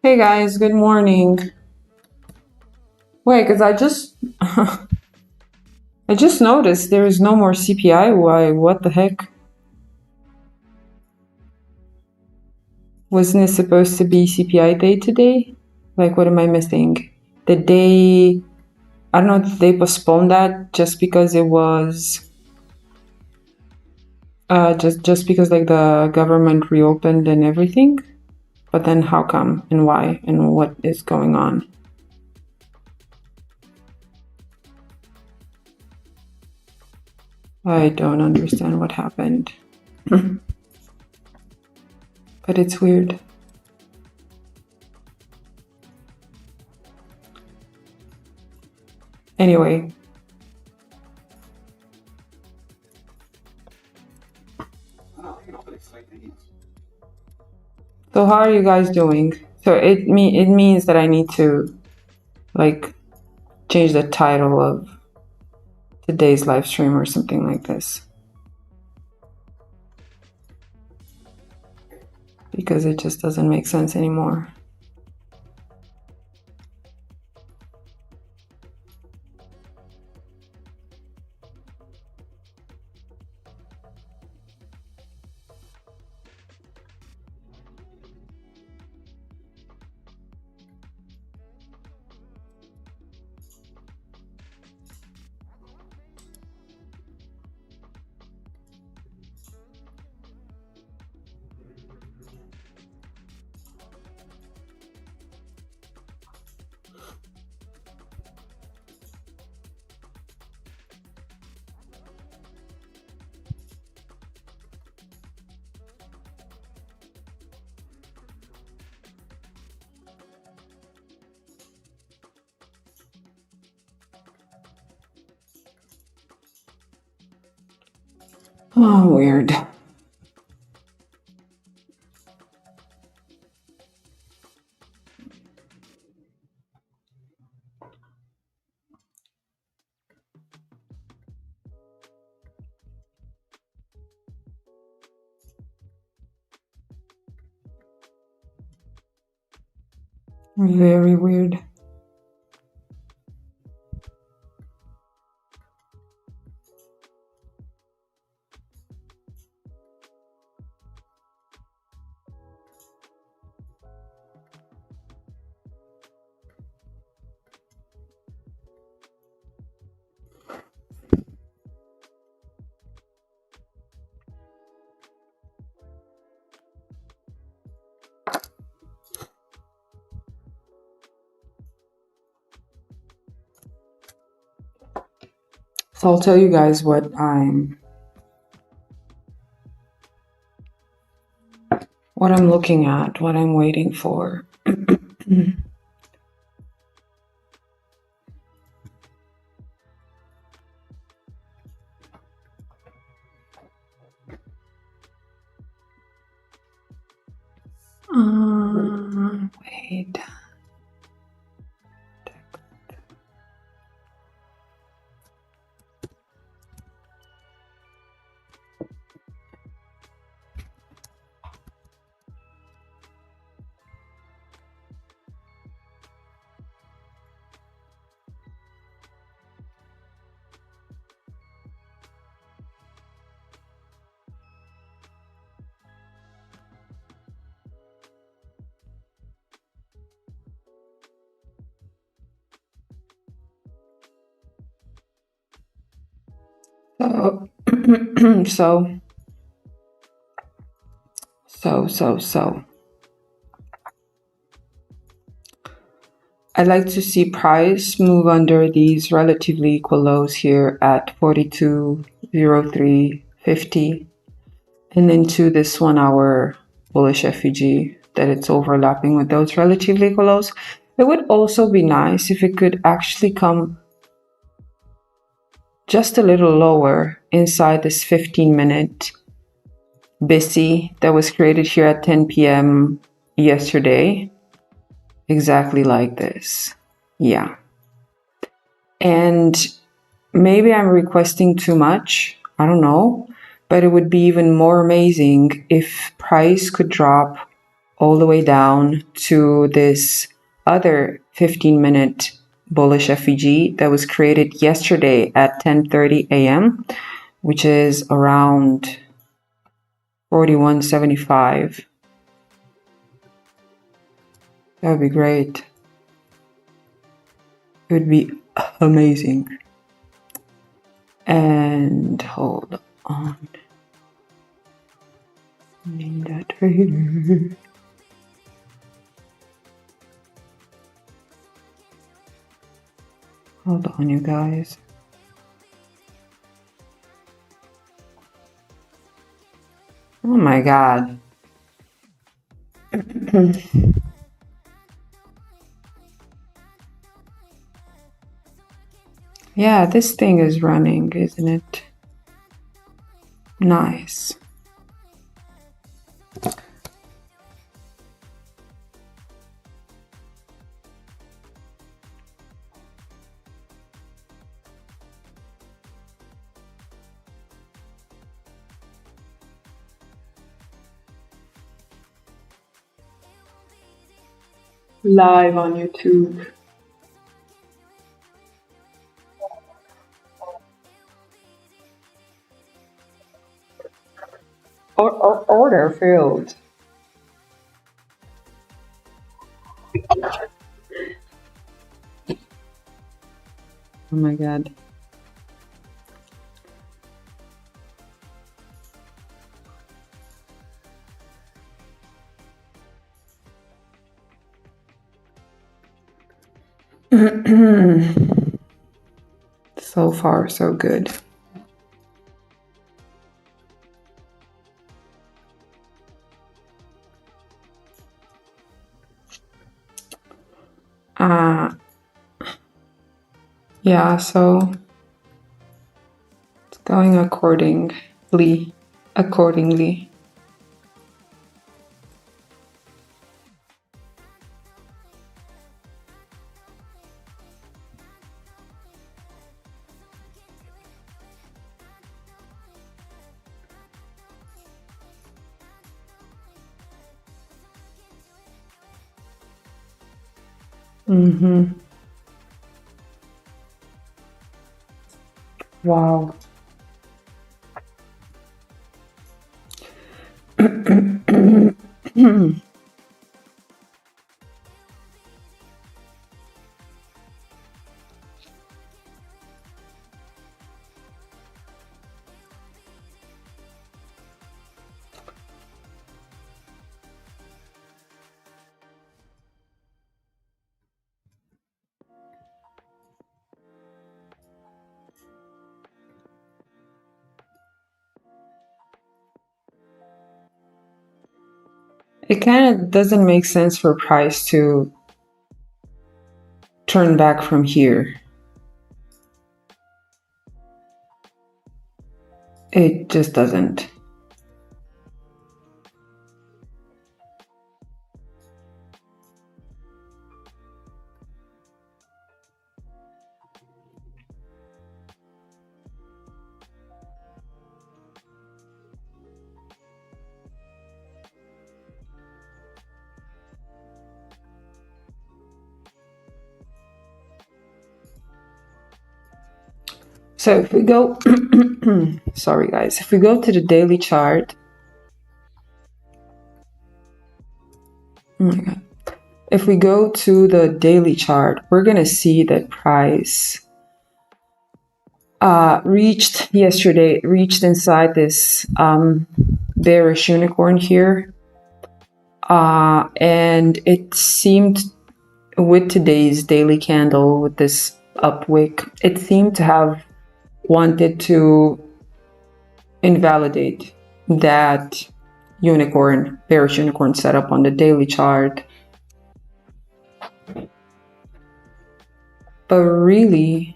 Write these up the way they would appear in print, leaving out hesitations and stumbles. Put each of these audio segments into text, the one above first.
Hey guys, good morning. Wait, because I just I just noticed there is no more CPI. Why? What the heck? Wasn't it supposed to be CPI day today? Like, what am I missing? The day, I don't know if they postponed that just because it was just because like the government reopened and everything. But then how come and why and what is going on? I don't understand what happened. But it's weird. Anyway. So how are you guys doing? So it means that I need to like change the title of today's live stream or something like this. Because it just doesn't make sense anymore. Oh, weird. Very weird. So I'll tell you guys what I'm looking at, what I'm waiting for. Wait. So I'd like to see price move under these relatively equal lows here at 42.0350 and into this 1 hour bullish FVG that it's overlapping with those relatively equal lows. It would also be nice if it could actually come just a little lower inside this 15-minute BISI that was created here at 10 p.m. yesterday. Exactly like this. Yeah. And maybe I'm requesting too much. I don't know. But it would be even more amazing if price could drop all the way down to this other 15-minute bullish FVG that was created yesterday at 10:30 a.m., which is around 41.75. That would be great. It would be amazing. And hold on. Need that trader. Hold on, you guys. Oh my God. Yeah, this thing is running, isn't it? Nice. Live on YouTube. Order filled. Oh my God. So far, so good. Yeah, so it's going accordingly. Wow. It kind of doesn't make sense for price to turn back from here. It just doesn't. So if we go, sorry guys, if we go to the daily chart, oh my God. If we go to the daily chart, we're going to see that price reached inside this bearish unicorn here. And it seemed with today's daily candle, with this up wick, it seemed to have wanted to invalidate that bearish unicorn setup on the daily chart. But really,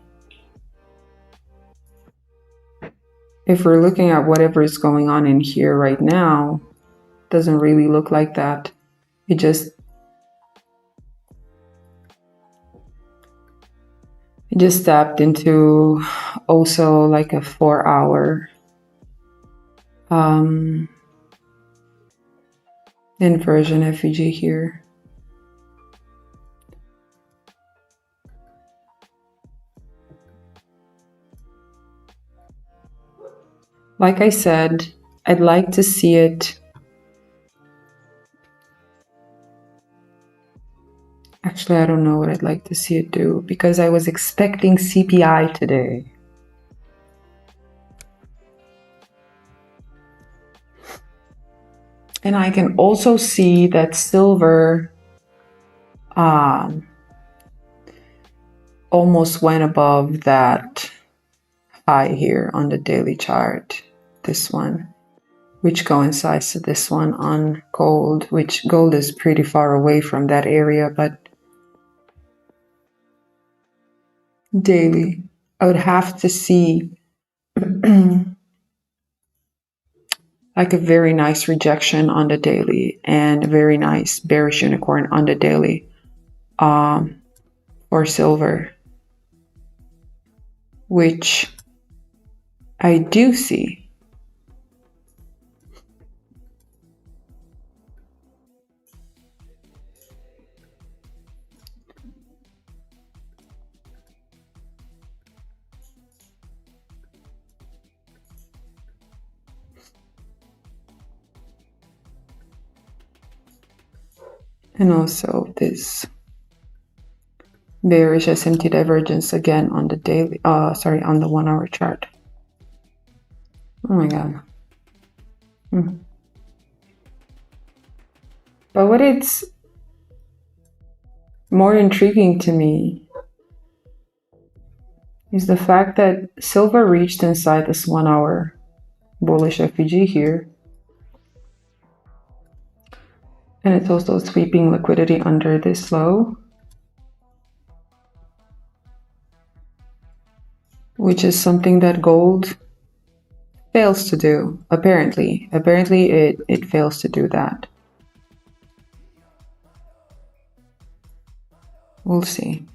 if we're looking at whatever is going on in here right now, it doesn't really look like that. It just tapped into also like a 4-hour Inversion FVG here. Like I said, I'd like to see it. Actually, I don't know what I'd like to see it do because I was expecting CPI today. And I can also see that silver almost went above that high here on the daily chart, this one, which coincides to this one on gold, which gold is pretty far away from that area, but daily, I would have to see like a very nice rejection on the daily and a very nice bearish unicorn on the daily for silver, which I do see. And also this bearish SMT divergence again on the daily, on the 1 hour chart. Oh my God. But what it's more intriguing to me is the fact that silver reached inside this 1 hour bullish FVG here. And it's also sweeping liquidity under this low, which is something that gold fails to do, apparently. Apparently it fails to do that. We'll see.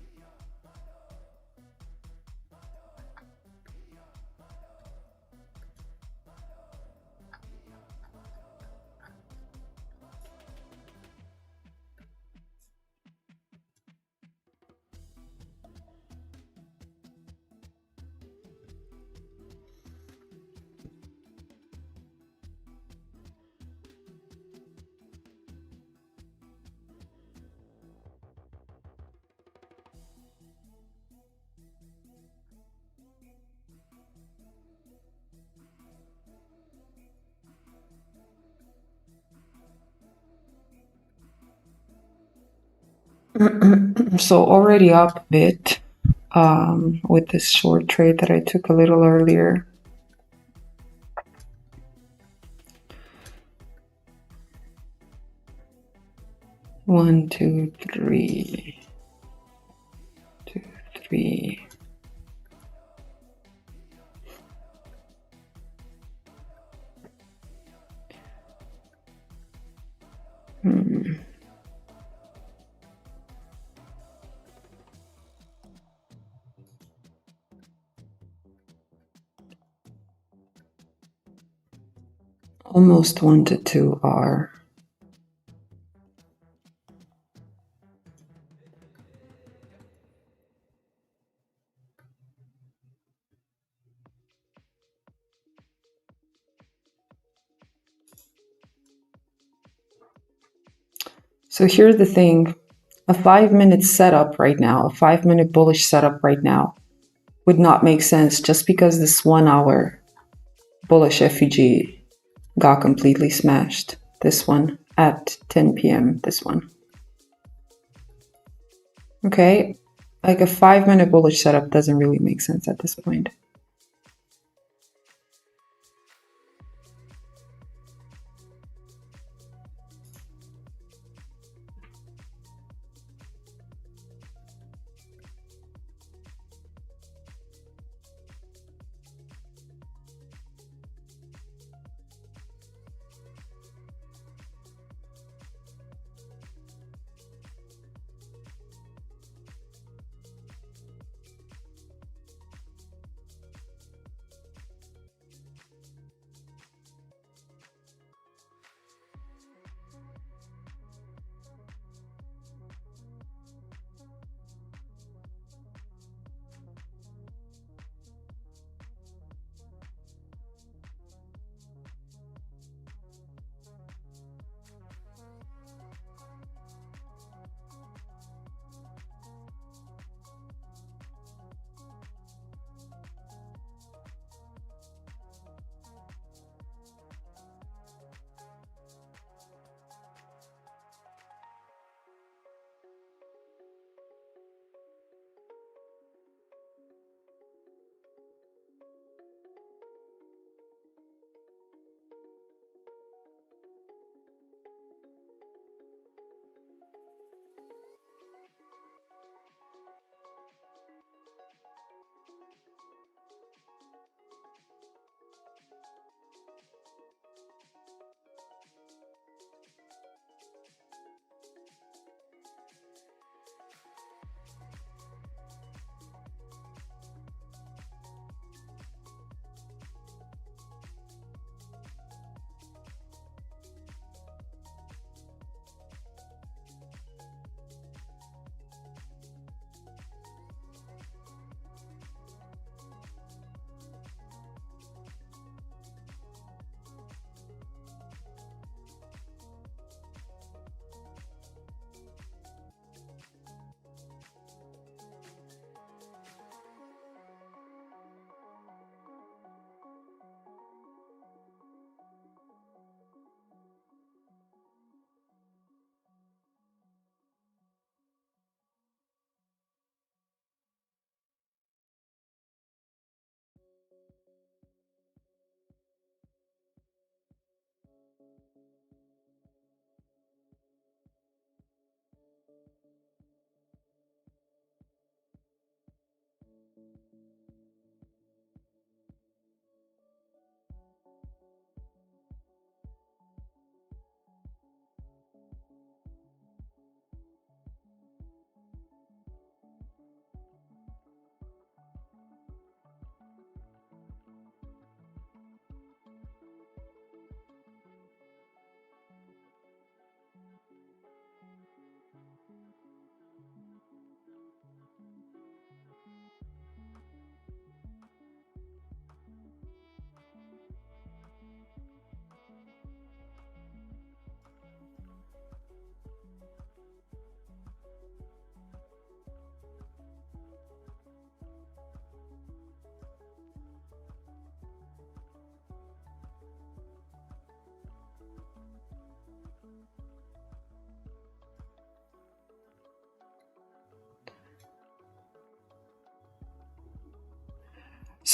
So already up a bit with this short trade that I took a little earlier. One, two, three. Almost 1 to 2 are. So here's the thing, a 5-minute setup right now, a 5-minute bullish setup right now would not make sense just because this 1 hour bullish FVG got completely smashed. This one at 10 p.m. This one. Okay, like a 5-minute bullish setup doesn't really make sense at this point.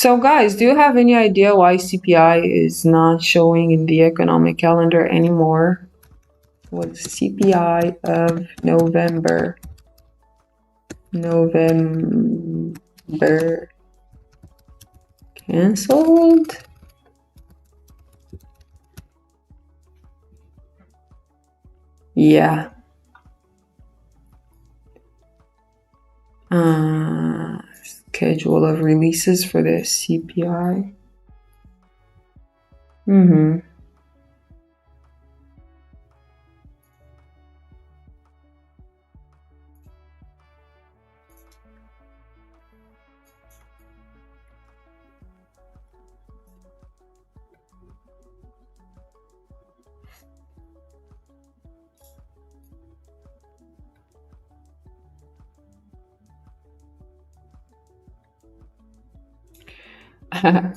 So guys, do you have any idea why CPI is not showing in the economic calendar anymore? What's CPI of November cancelled? Yeah. Schedule of releases for the CPI.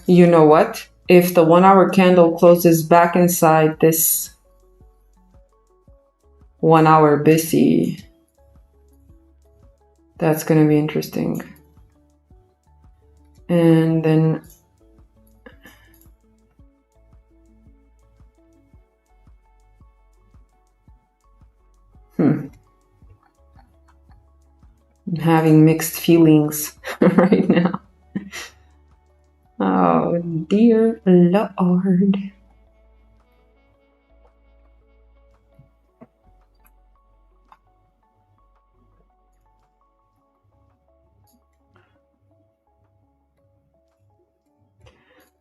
You know what? If the 1 hour candle closes back inside this 1 hour busy, that's going to be interesting. And then I'm having mixed feelings right now. Oh dear Lord.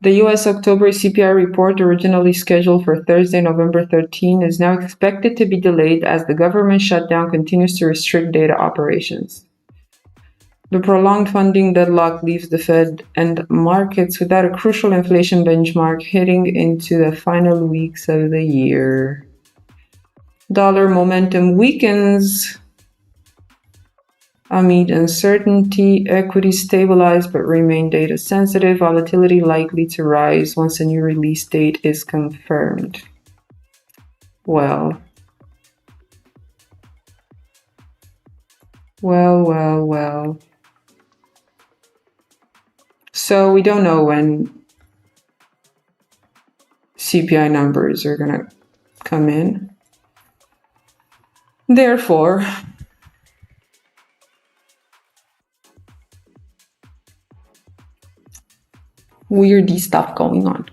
The U.S. October CPI report, originally scheduled for Thursday, November 13, is now expected to be delayed as the government shutdown continues to restrict data operations. The prolonged funding deadlock leaves the Fed and markets without a crucial inflation benchmark heading into the final weeks of the year. Dollar momentum weakens amid uncertainty. Equities stabilize but remain data sensitive. Volatility likely to rise once a new release date is confirmed. Well. So we don't know when CPI numbers are going to come in. Therefore, weirdy stuff going on.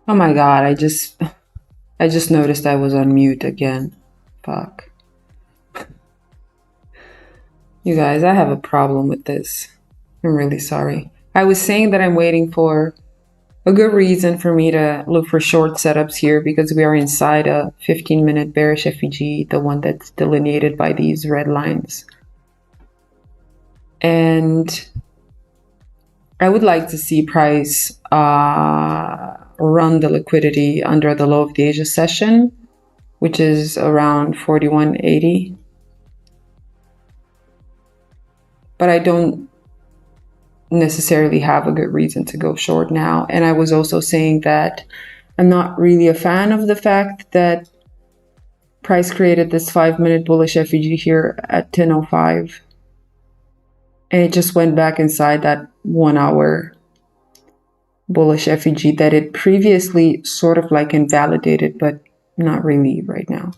Oh my god, I just noticed I was on mute again. Fuck. You guys, I have a problem with this. I'm really sorry. I was saying that I'm waiting for a good reason for me to look for short setups here because we are inside a 15-minute bearish FVG, the one that's delineated by these red lines. And I would like to see price run the liquidity under the low of the Asia session, which is around 41.80. But I don't necessarily have a good reason to go short now. And I was also saying that I'm not really a fan of the fact that price created this 5-minute bullish FVG here at 10:05. And it just went back inside that 1 hour bullish FVG that it previously sort of like invalidated, but not really right now.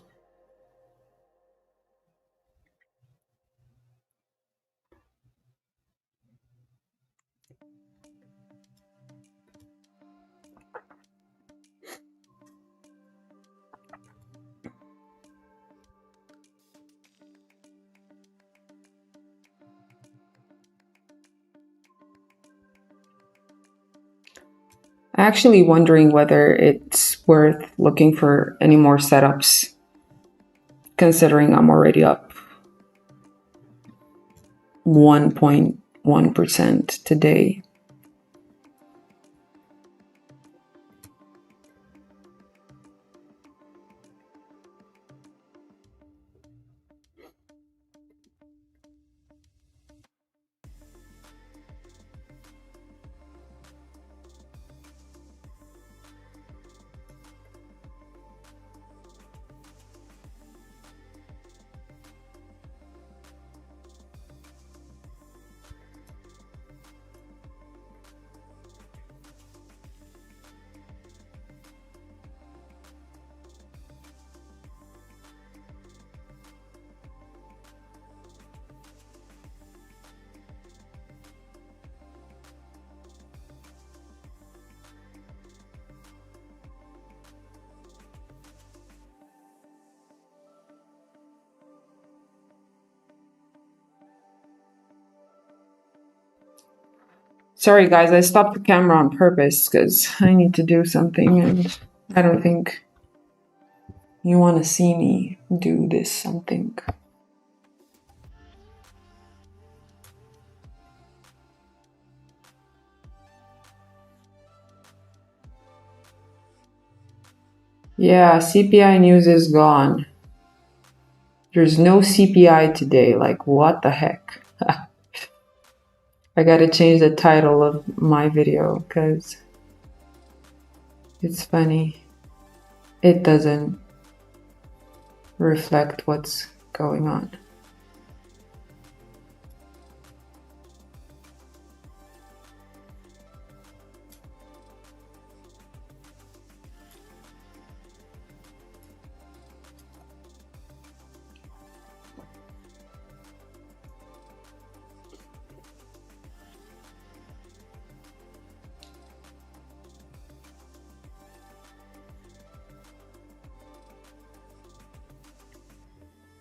Actually wondering whether it's worth looking for any more setups, considering I'm already up 1.1% today. Sorry guys, I stopped the camera on purpose because I need to do something and I don't think you want to see me do this something. Yeah, CPI news is gone. There's no CPI today, like what the heck? I gotta change the title of my video because it's funny. It doesn't reflect what's going on.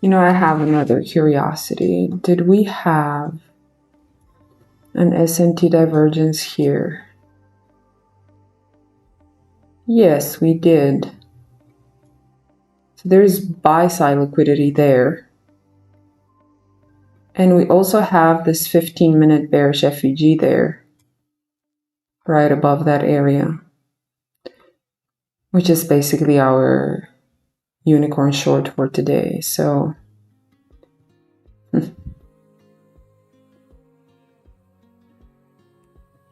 You know, I have another curiosity. Did we have an SMT divergence here? Yes, we did. So there's buy side liquidity there. And we also have this 15-minute bearish FVG there, right above that area, which is basically our unicorn short for today. So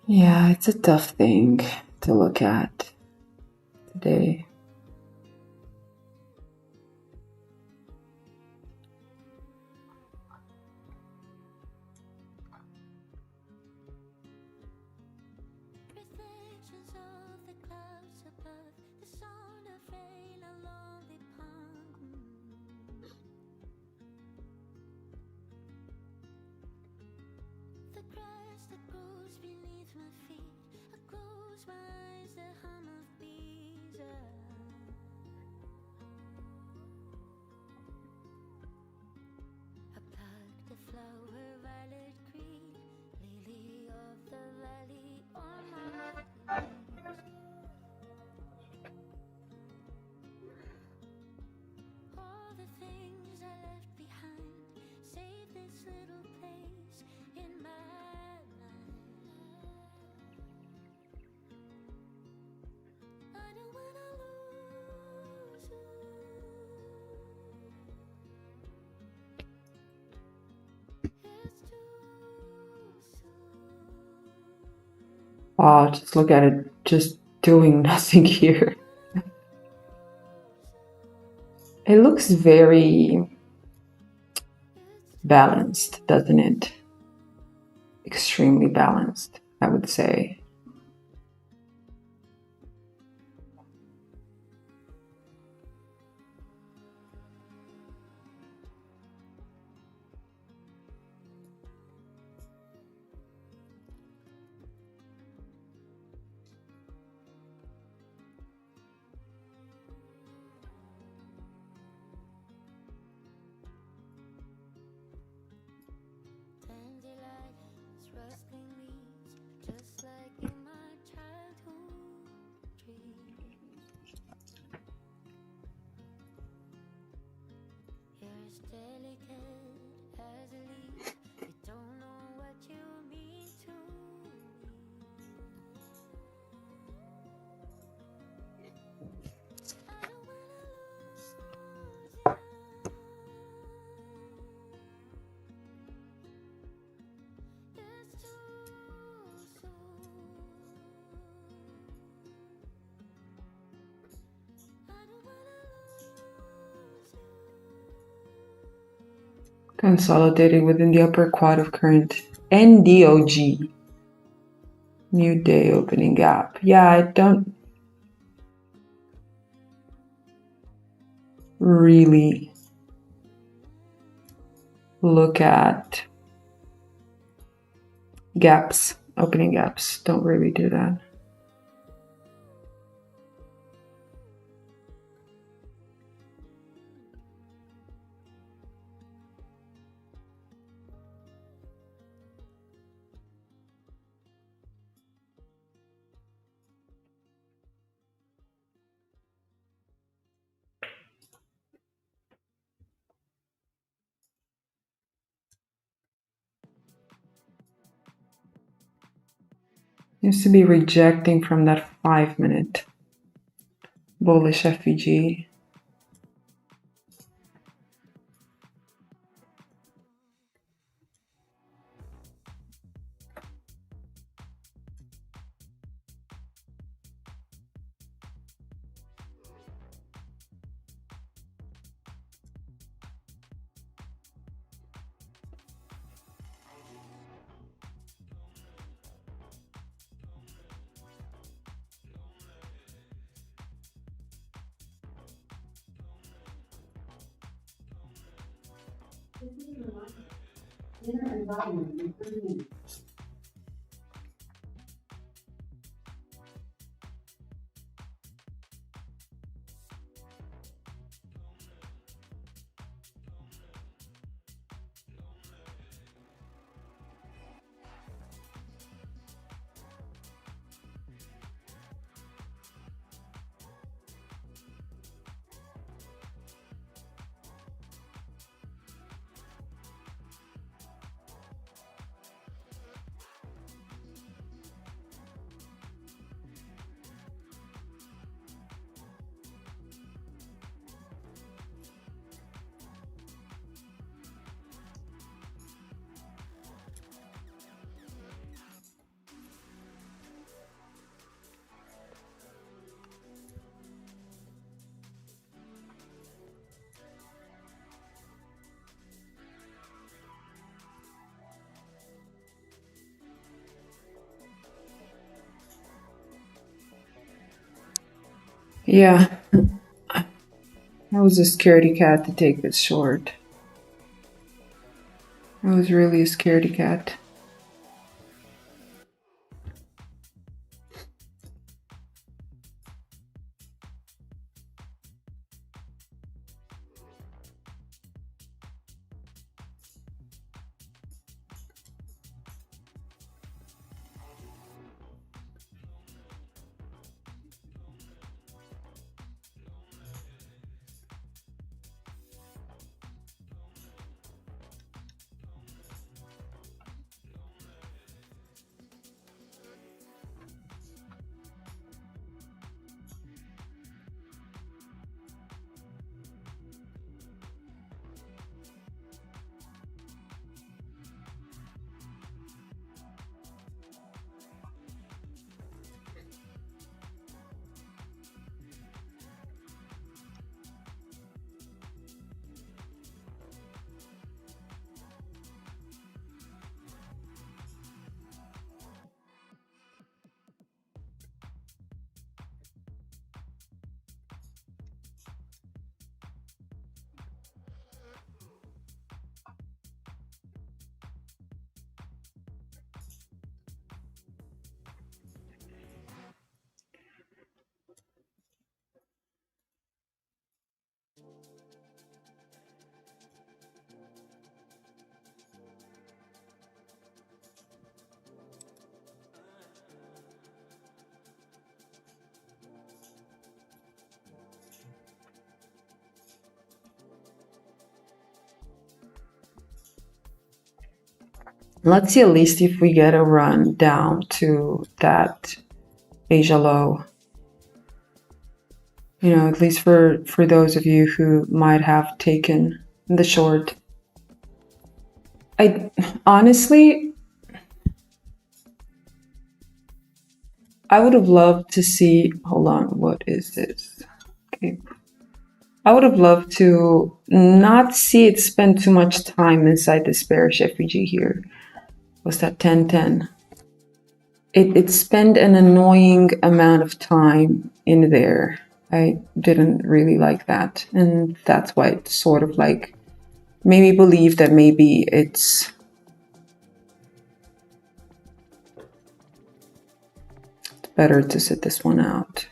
yeah, it's a tough thing to look at today. Wow, just look at it, just doing nothing here. It looks very balanced, doesn't it? Extremely balanced, I would say. Consolidated within the upper quad of current NDOG. New day opening gap. Yeah, I don't really look at gaps, opening gaps. Don't really do that. Seems to be rejecting from that 5-minute bullish FVG. Yeah, I was a scaredy cat to take this short. I was really a scaredy cat. Let's see at least if we get a run down to that Asia low. You know, at least for those of you who might have taken the short. Honestly, I would have loved to see, hold on, what is this? Okay. I would have loved to not see it spend too much time inside this bearish FVG here. What's that, 1010? It spent an annoying amount of time in there. I didn't really like that. And that's why it sort of like made me believe that maybe it's better to sit this one out.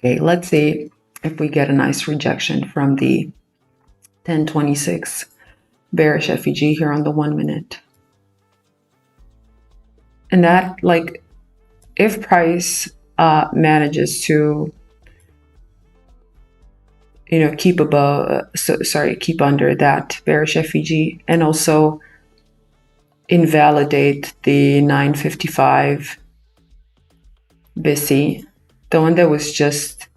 Okay, let's see if we get a nice rejection from the 1026 bearish FVG here on the 1 minute. And that, like, if price manages to, you know, keep above, keep under that bearish FVG and also invalidate the 955 BISI, the one that was just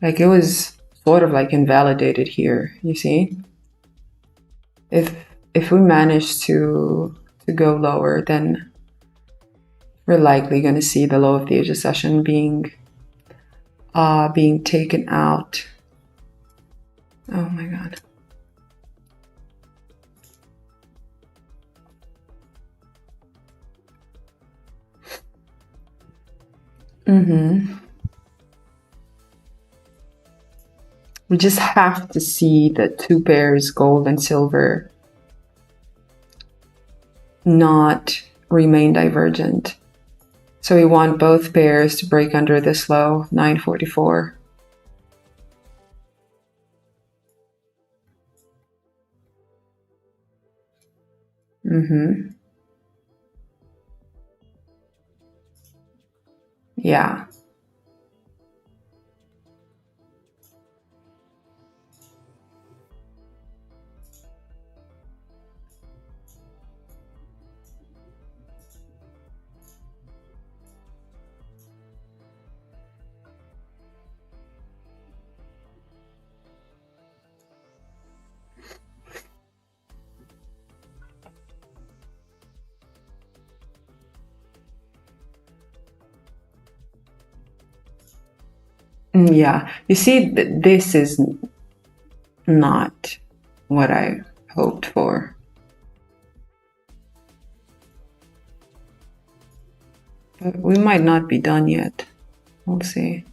like, it was sort of like invalidated here, you see? If we manage to go lower, then we're likely going to see the low of the Asia session being taken out. Oh my god. We just have to see the two pairs, gold and silver, not remain divergent. So we want both pairs to break under this low, 944. Yeah. Yeah, you see, this is not what I hoped for. But we might not be done yet. We'll see.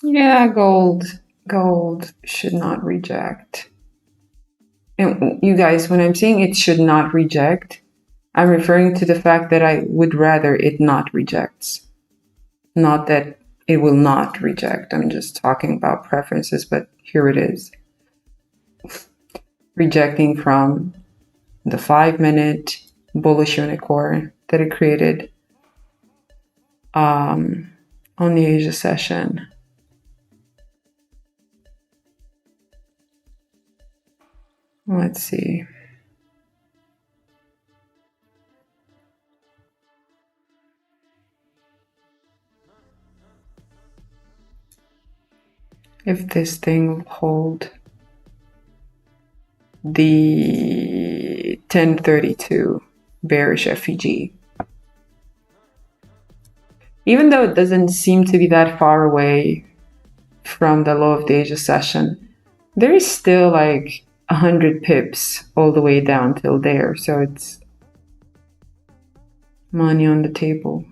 Yeah, gold should not reject. And you guys, when I'm saying it should not reject, I'm referring to the fact that I would rather it not rejects. Not that it will not reject. I'm just talking about preferences, but here it is. Rejecting from the 5-minute bullish unicorn that it created on the Asia session. Let's see. If this thing will hold the 1032 bearish FVG. Even though it doesn't seem to be that far away from the low of the Asia session, there is still like 100 pips all the way down till there. So it's money on the table.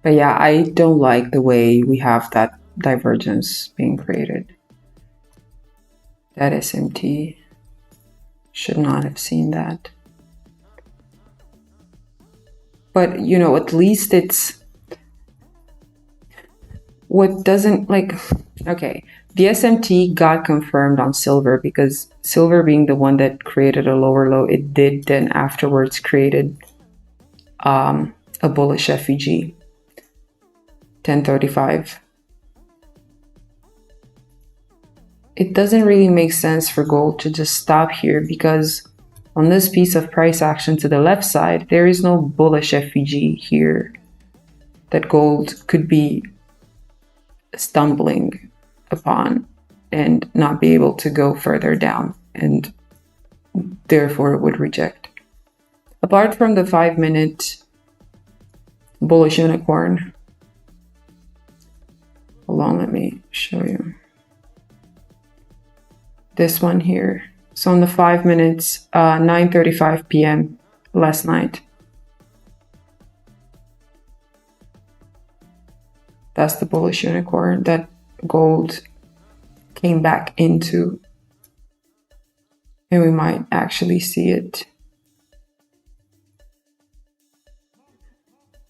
But yeah, I don't like the way we have that divergence being created. That SMT should not have seen that. But, you know, at least it's what doesn't like, okay, the SMT got confirmed on silver because silver being the one that created a lower low, it did then afterwards created a bullish FVG. 1035. It doesn't really make sense for gold to just stop here because on this piece of price action to the left side, there is no bullish FVG here that gold could be stumbling upon and not be able to go further down, and therefore it would reject. Apart from the 5-minute bullish unicorn, hold on, let me show you. This one here. So on the 5 minutes, 9:35 p.m. last night. That's the bullish unicorn that gold came back into. And we might actually see it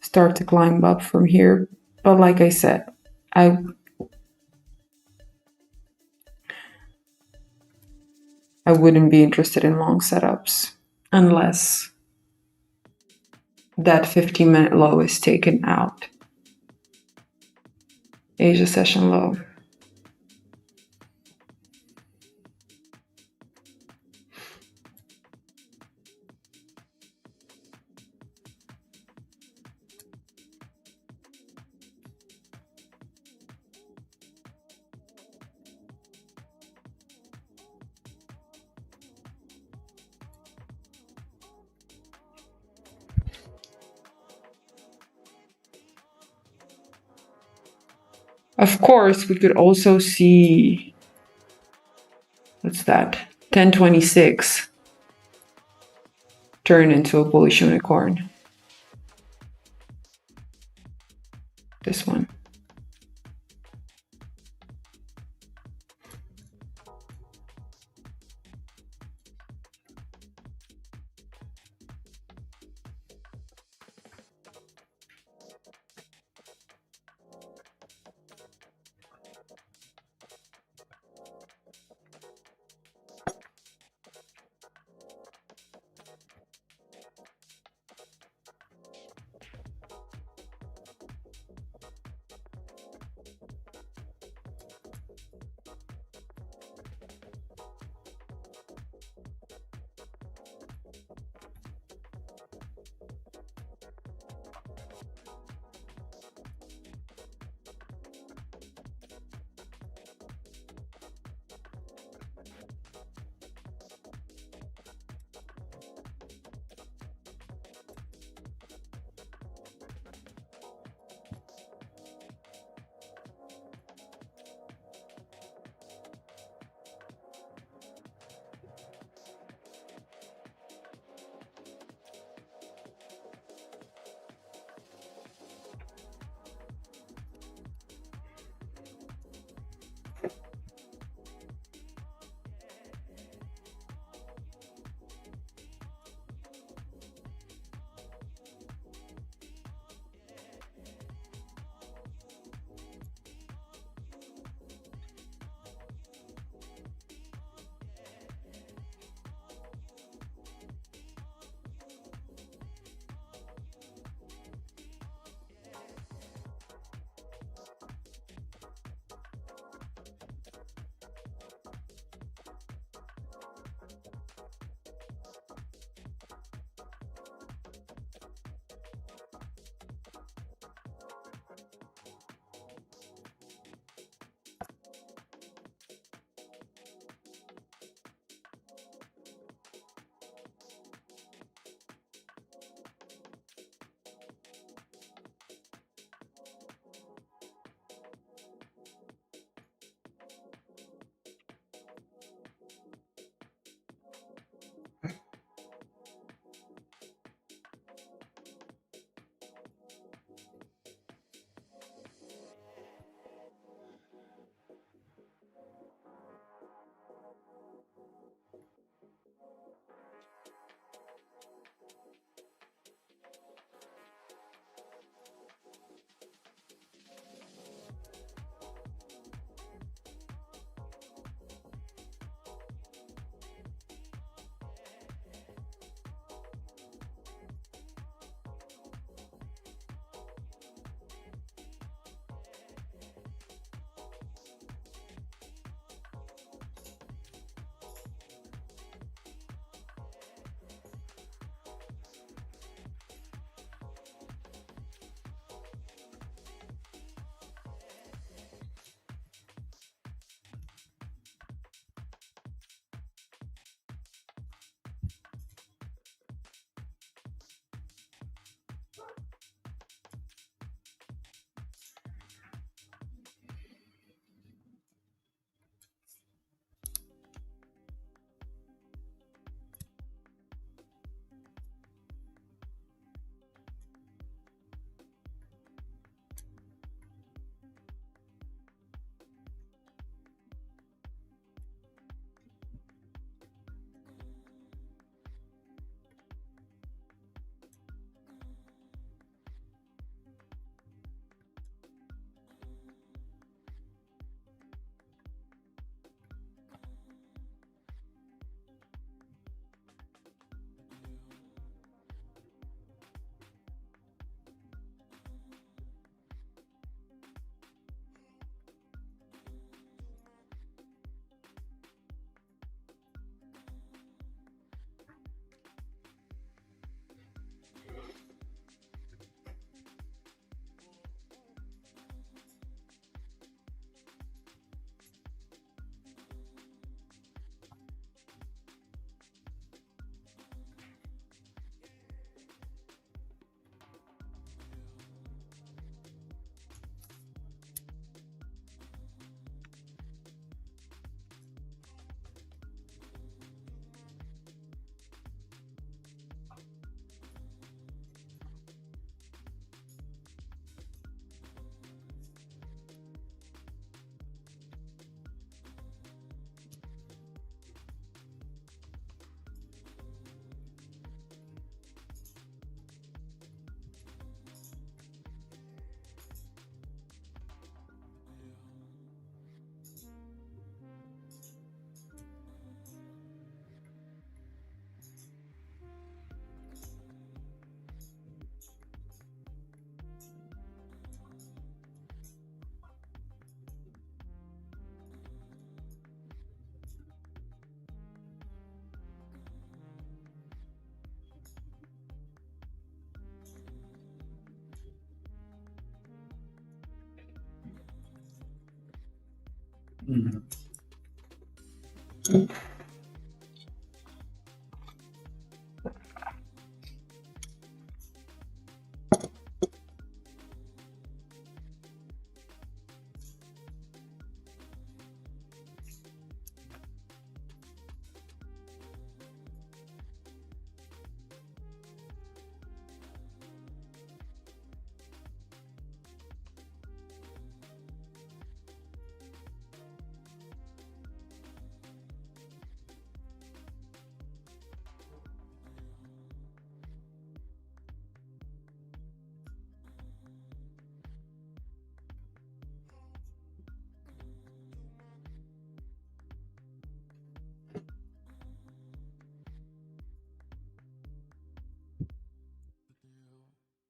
start to climb up from here. But like I said, I wouldn't be interested in long setups unless that 15-minute low is taken out. Asia session low. Of course, we could also see, what's that? 1026 turn into a bullish unicorn. This one.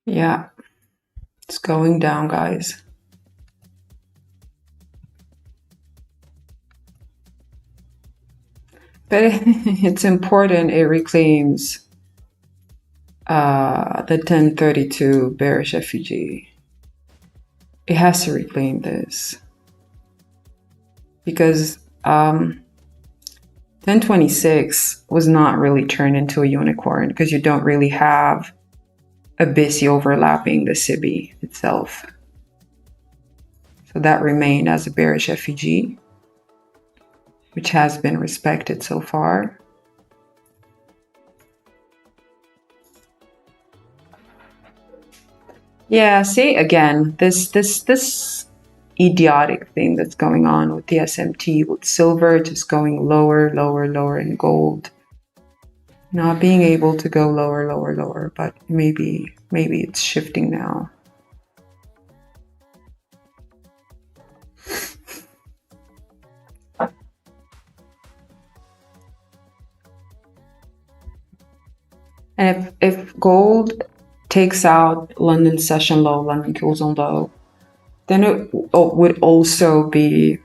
Yeah, it's going down, guys. But it's important it reclaims the 1032 bearish FVG. It has to reclaim this because 1026 was not really turned into a unicorn because you don't really have a BISI overlapping the CPI itself. So that remained as a bearish FVG, which has been respected so far. Yeah, see again, this idiotic thing that's going on with the SMT, with silver just going lower, lower, lower, and gold not being able to go lower, lower, lower, but maybe it's shifting now. And if gold takes out London session low, London closing low, then it would also be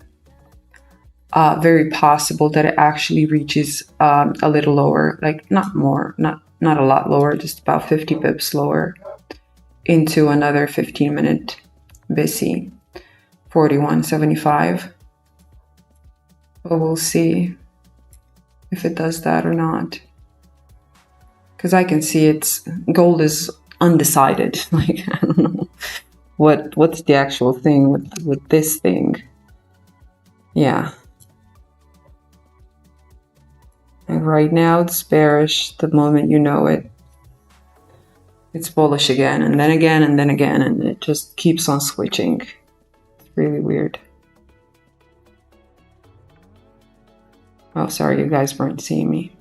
very possible that it actually reaches a little lower, like not more, not a lot lower, just about 50 pips lower into another 15-minute BISI, 41.75. But we'll see if it does that or not. Because I can see gold is undecided. Like, I don't know what's the actual thing with this thing. Yeah. And right now it's bearish. The moment you know it, it's bullish again, and then again, and then again, and it just keeps on switching. It's really weird. Oh, sorry, you guys weren't seeing me.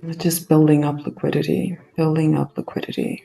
It's just building up liquidity, building up liquidity.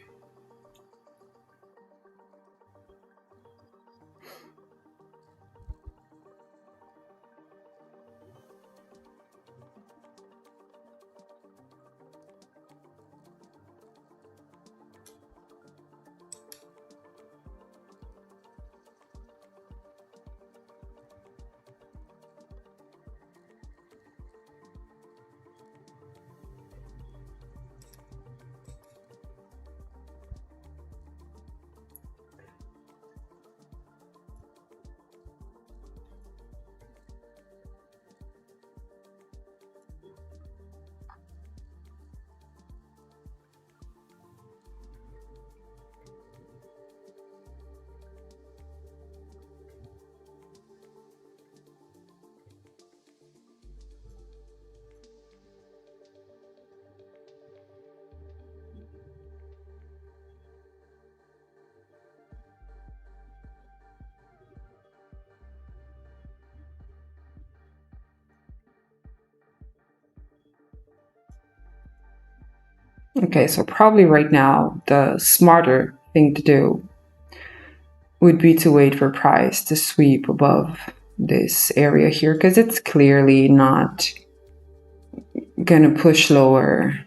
Okay, so probably right now, the smarter thing to do would be to wait for price to sweep above this area here, because it's clearly not gonna push lower.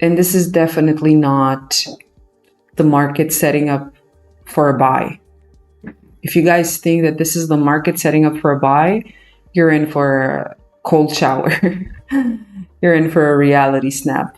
And this is definitely not the market setting up for a buy. If you guys think that this is the market setting up for a buy, you're in for a cold shower. You're in for a reality snap.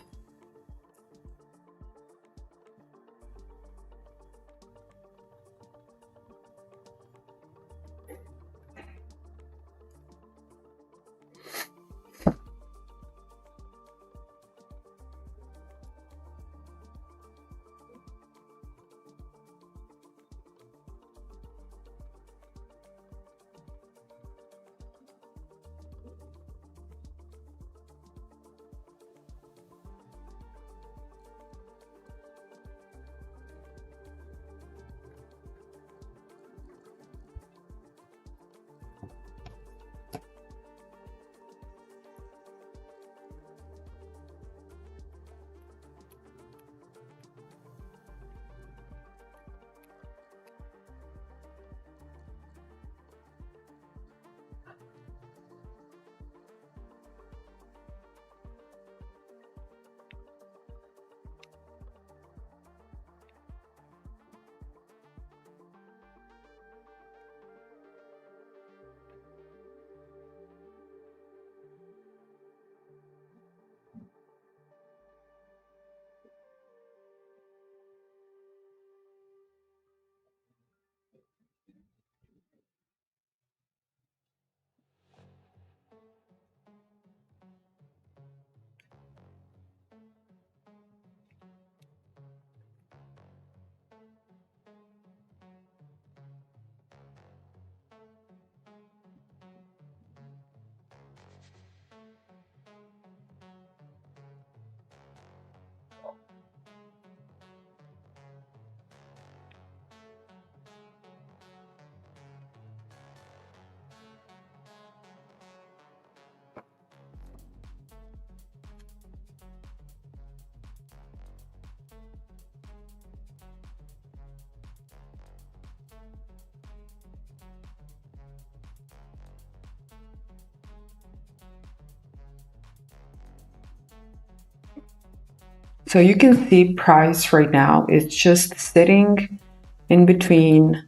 So you can see price right now is just sitting in between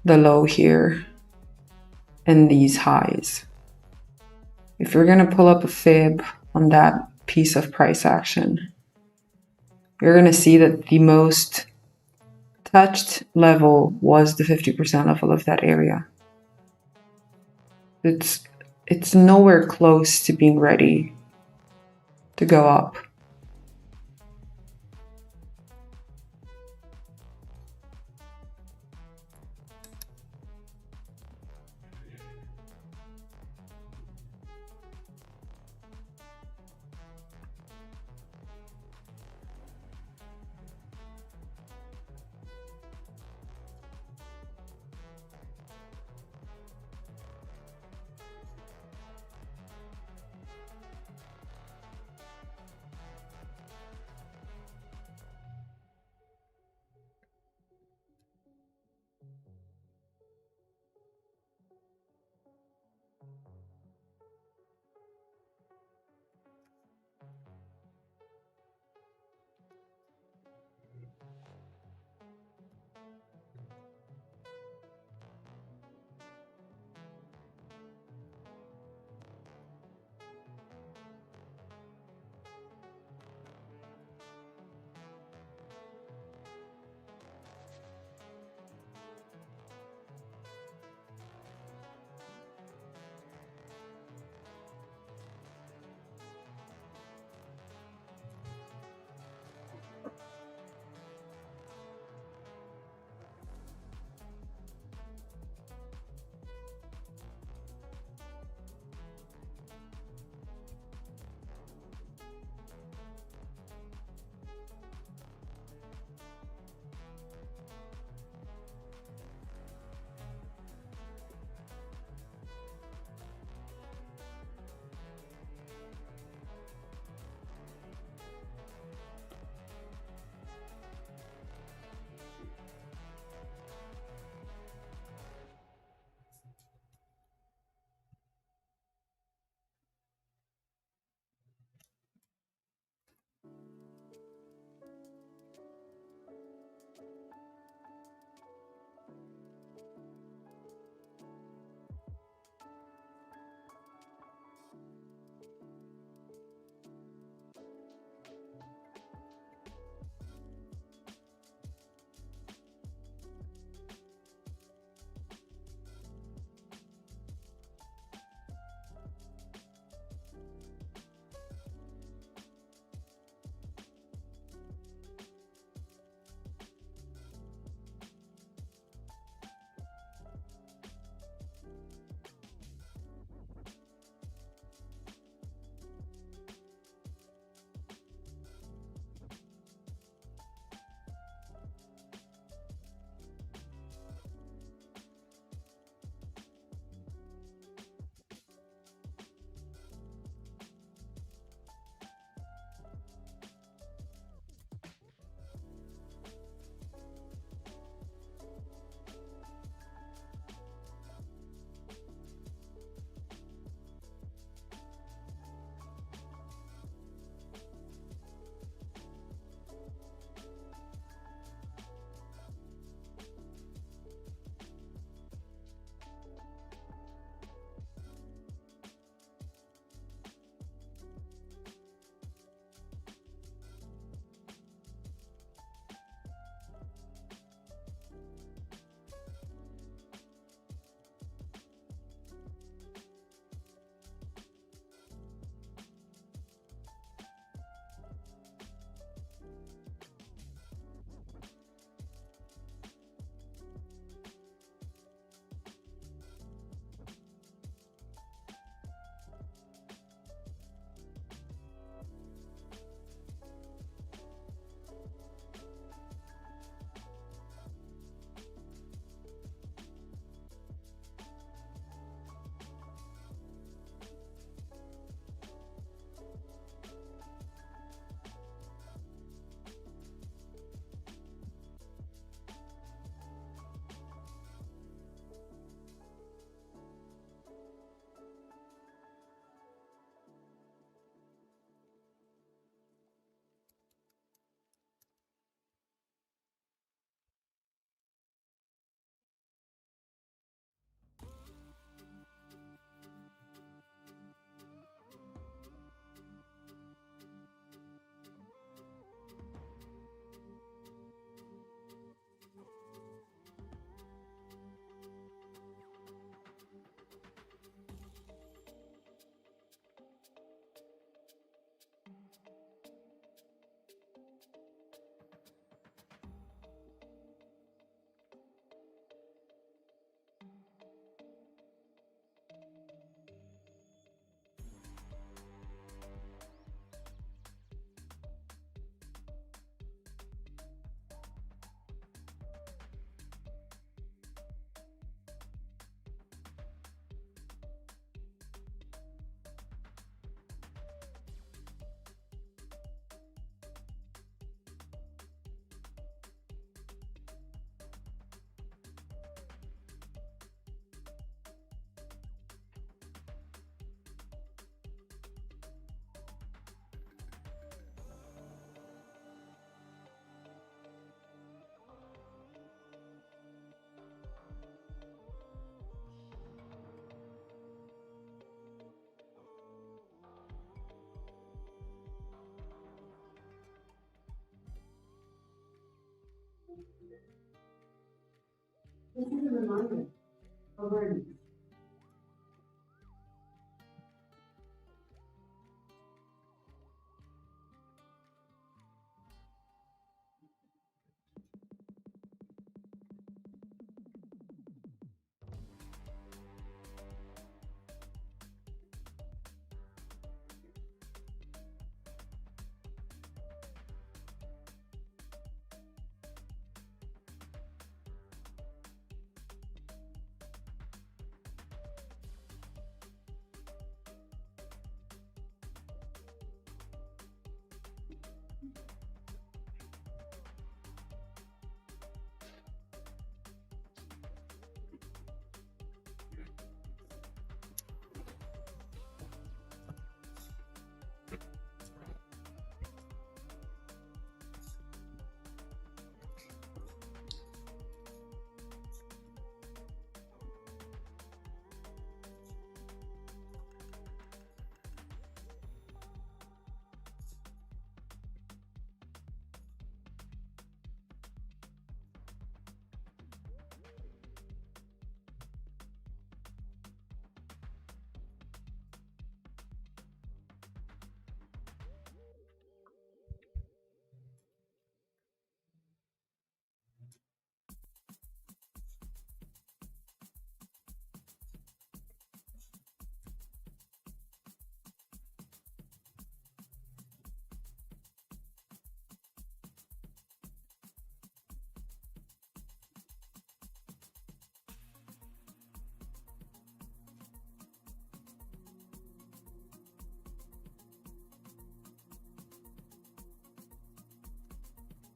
the low here and these highs. If you're going to pull up a fib on that piece of price action, you're going to see that the most touched level was the 50% level of that area. It's nowhere close to being ready to go up.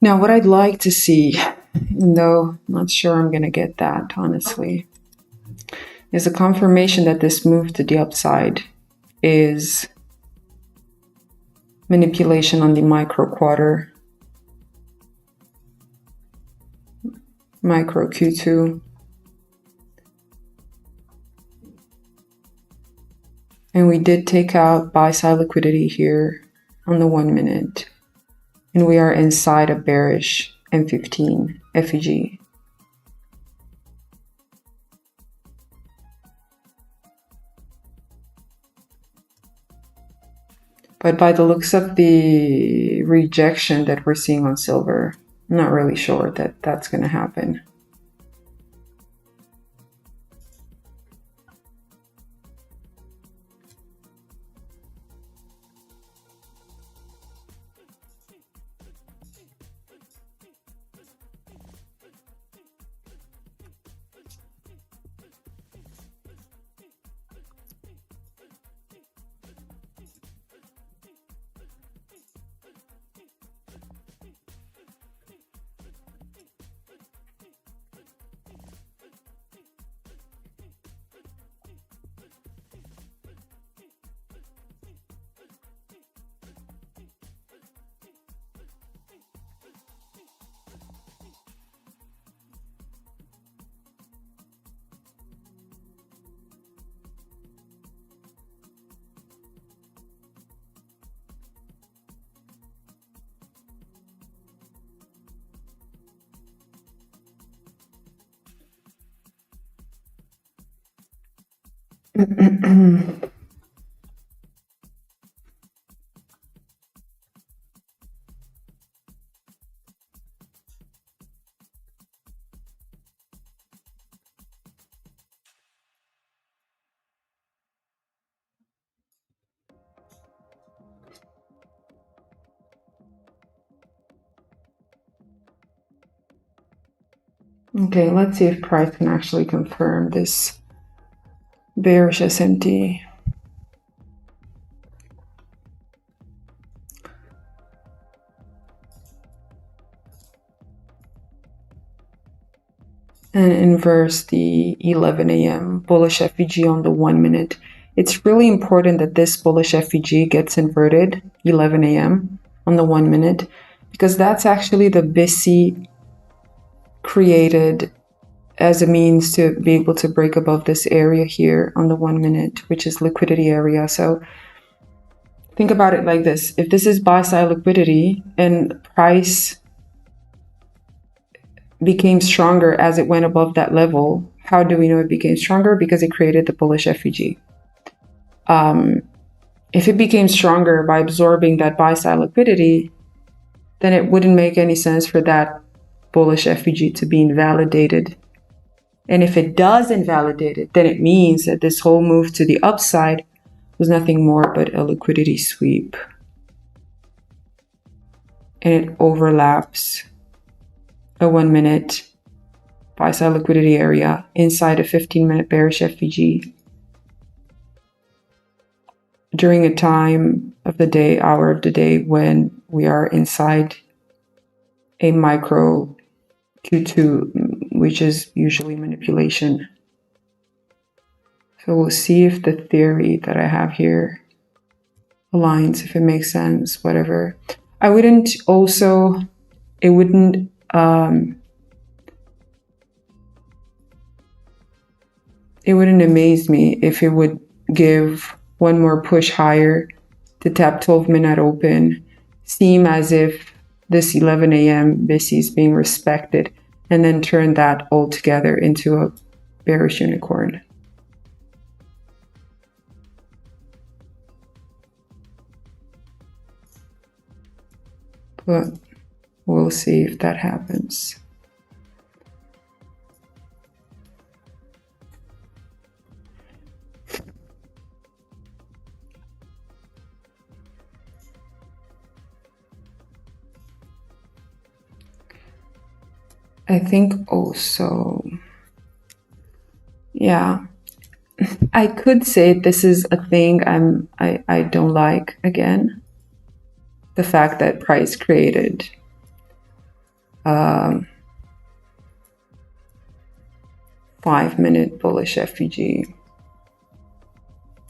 Now, what I'd like to see, even though I'm not sure I'm going to get that, honestly, is a confirmation that this move to the upside is manipulation on the micro quarter, micro Q2. And we did take out buy side liquidity here on the 1 minute. And we are inside a bearish M15 FVG. But by the looks of the rejection that we're seeing on silver, I'm not really sure that that's going to happen. Okay, let's see if price can actually confirm this bearish SMT. And inverse the 11 a.m. bullish FVG on the 1 minute. It's really important that this bullish FVG gets inverted 11 a.m. on the 1 minute, because that's actually the BISI created as a means to be able to break above this area here on the 1 minute, which is liquidity area. So think about it like this. If this is buy side liquidity and price became stronger as it went above that level. How do we know it became stronger? Because it created the bullish FVG. If it became stronger by absorbing that buy side liquidity, then it wouldn't make any sense for that bullish FVG to be invalidated. And if it does invalidate it, then it means that this whole move to the upside was nothing more but a liquidity sweep. And it overlaps a 1 minute buy side liquidity area inside a 15-minute bearish FVG during a time of the day, hour of the day, when we are inside a micro Q2, which is usually manipulation. So we'll see if the theory that I have here aligns, if it makes sense, whatever. I wouldn't also, it wouldn't, it wouldn't amaze me if it would give one more push higher to tap 12-minute open, seem as if this 11 a.m. BISI is being respected, and then turn that altogether into a bearish unicorn. But we'll see if that happens. I think also, yeah, I could say this is a thing I don't like again. The fact that price created 5-minute bullish FVG.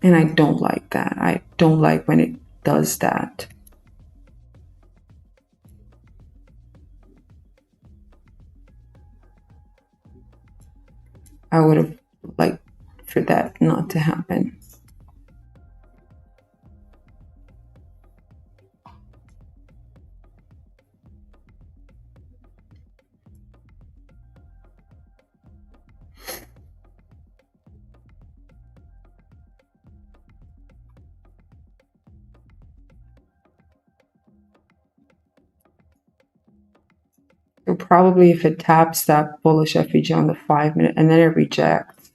And I don't like that. I don't like when it does that. I would have liked for that not to happen. So probably if it taps that bullish FVG on the 5-minute and then it rejects,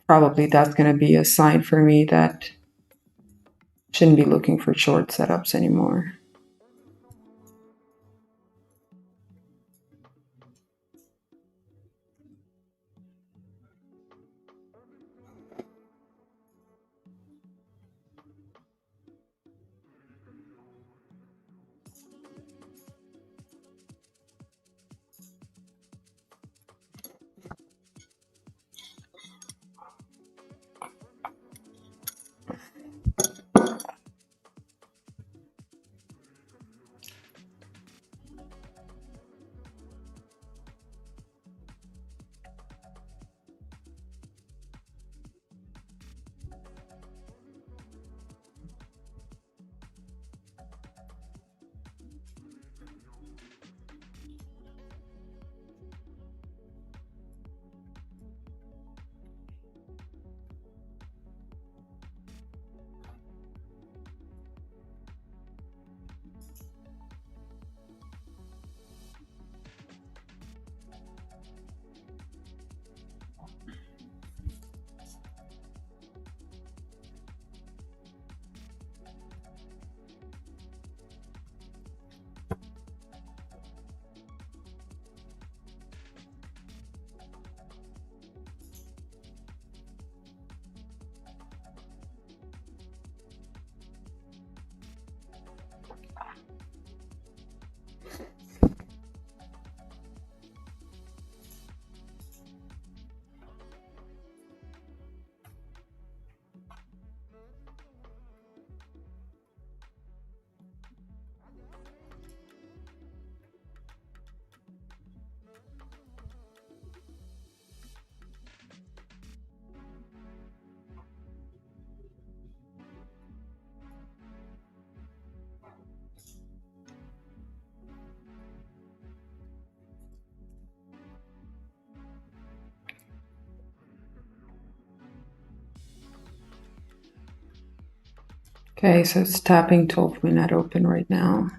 probably that's going to be a sign for me that shouldn't be looking for short setups anymore. Okay, so it's tapping 12-minute open right now.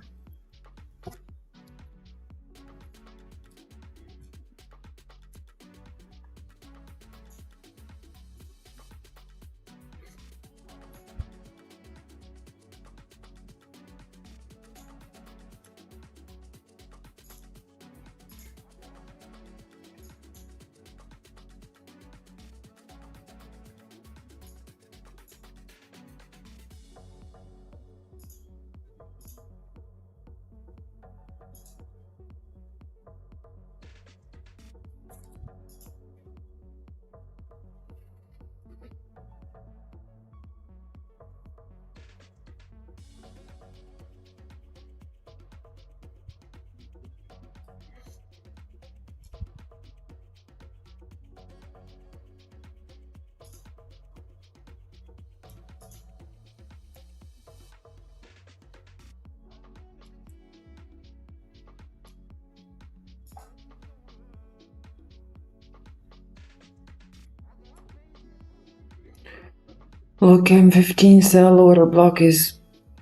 Look, M15 sell order block is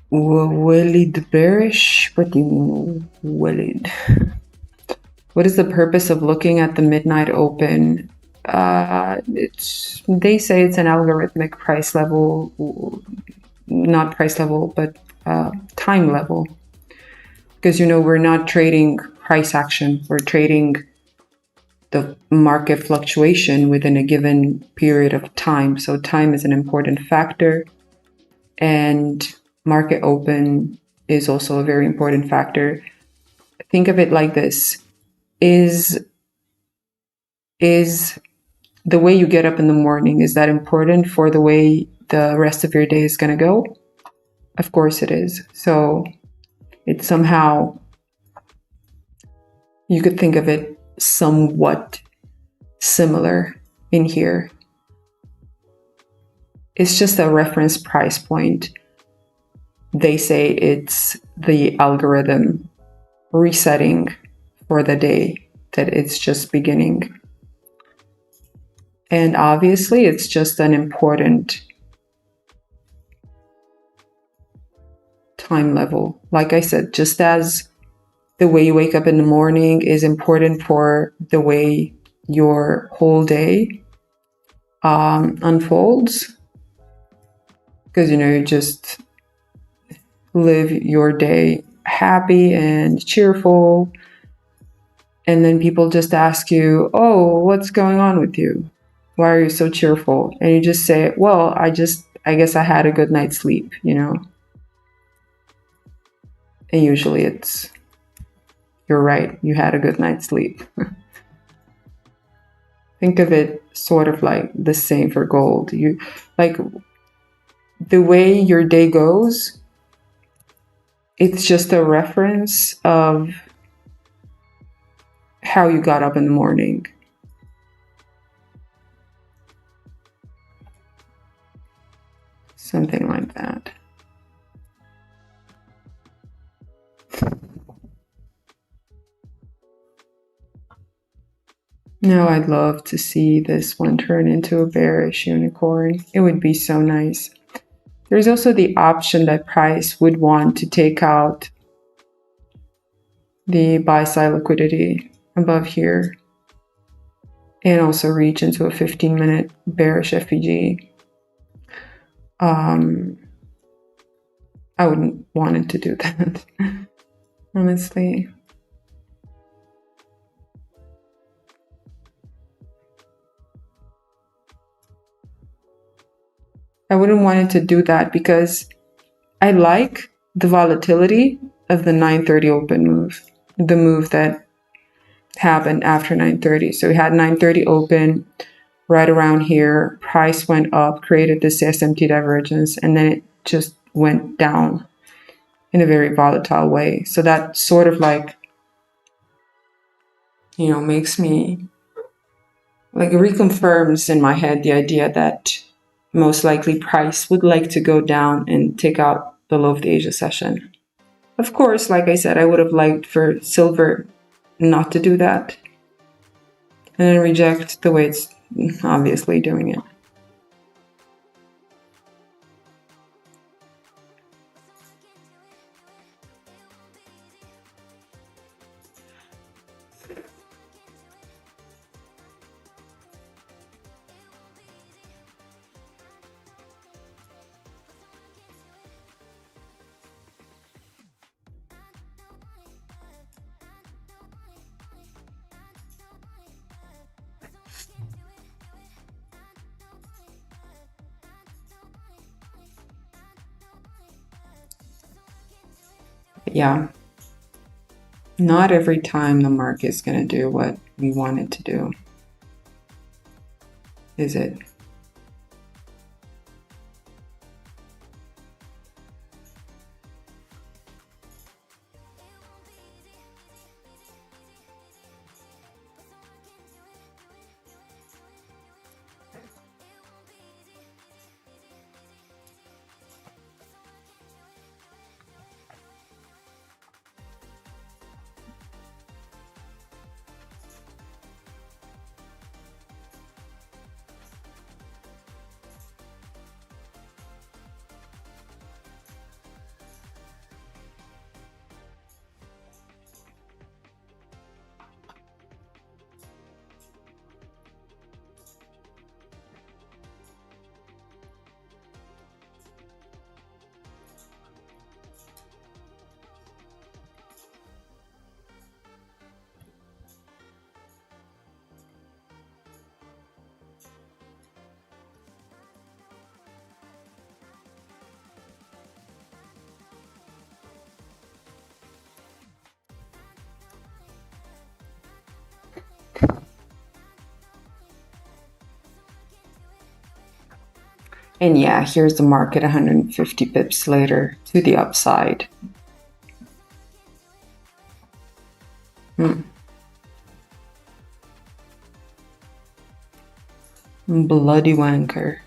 Walid bearish. What do you mean, Walid? What is the purpose of looking at the midnight open? They say it's an algorithmic price level, not price level, but time level. Because, you know, we're not trading price action. We're trading the market fluctuation within a given period of time. So time is an important factor, and market open is also a very important factor. Think of it like this. Is the way you get up in the morning, is that important for the way the rest of your day is going to go? Of course it is. So it's somehow, you could think of it somewhat similar in here. It's just a reference price point. They say it's the algorithm resetting for the day, that it's just beginning. And obviously it's just an important time level. Like I said, just as the way you wake up in the morning is important for the way your whole day unfolds, because, you know, you just live your day happy and cheerful, and then people just ask you, oh, what's going on with you? Why are you so cheerful? And you just say, well, I guess I had a good night's sleep, you know. And usually it's, you're right, you had a good night's sleep. Think of it sort of like the same for gold. You, like, the way your day goes, it's just a reference of how you got up in the morning. Something like that. Now I'd love to see this one turn into a bearish unicorn. It would be so nice. There's also the option that price would want to take out the buy side liquidity above here and also reach into a 15-minute bearish FVG. I wouldn't want it to do that, honestly. I wouldn't want it to do that because I like the volatility of the 9:30 open move, the move that happened after 9:30. So we had 9:30 open right around here. Price went up, created this SMT divergence, and then it just went down in a very volatile way. So that sort of like, you know, makes me, like, reconfirms in my head the idea that most likely price would like to go down and take out the low of the Asia session. Of course, like I said, I would have liked for silver not to do that and then reject the way it's obviously doing it. Yeah, not every time the market is going to do what we want it to do, is it? And yeah, here's the market 150 pips later to the upside. Bloody wanker.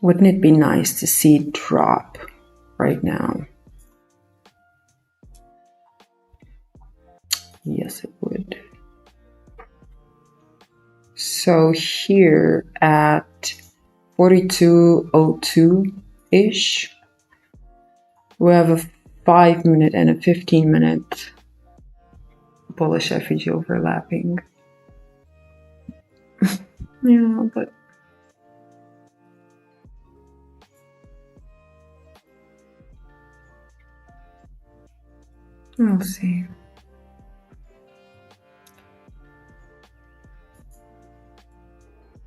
Wouldn't it be nice to see it drop right now? Yes, it would. So here at 42.02-ish, we have a 5-minute and a 15-minute bullish FVG overlapping. Yeah, but we'll see.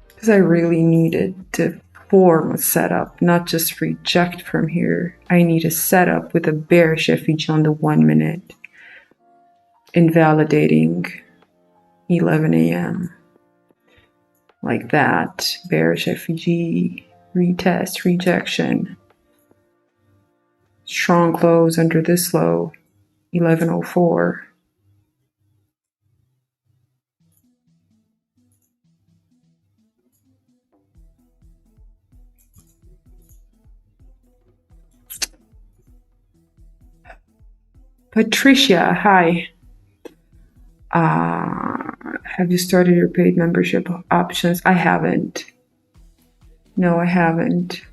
Because I really needed to form a setup, not just reject from here. I need a setup with a bearish FVG on the 1 minute, invalidating 11 a.m. like that. Bearish FVG, retest, rejection. Strong close under this low, 1104. Patricia, hi. Have you started your paid membership options? I haven't. No, I haven't.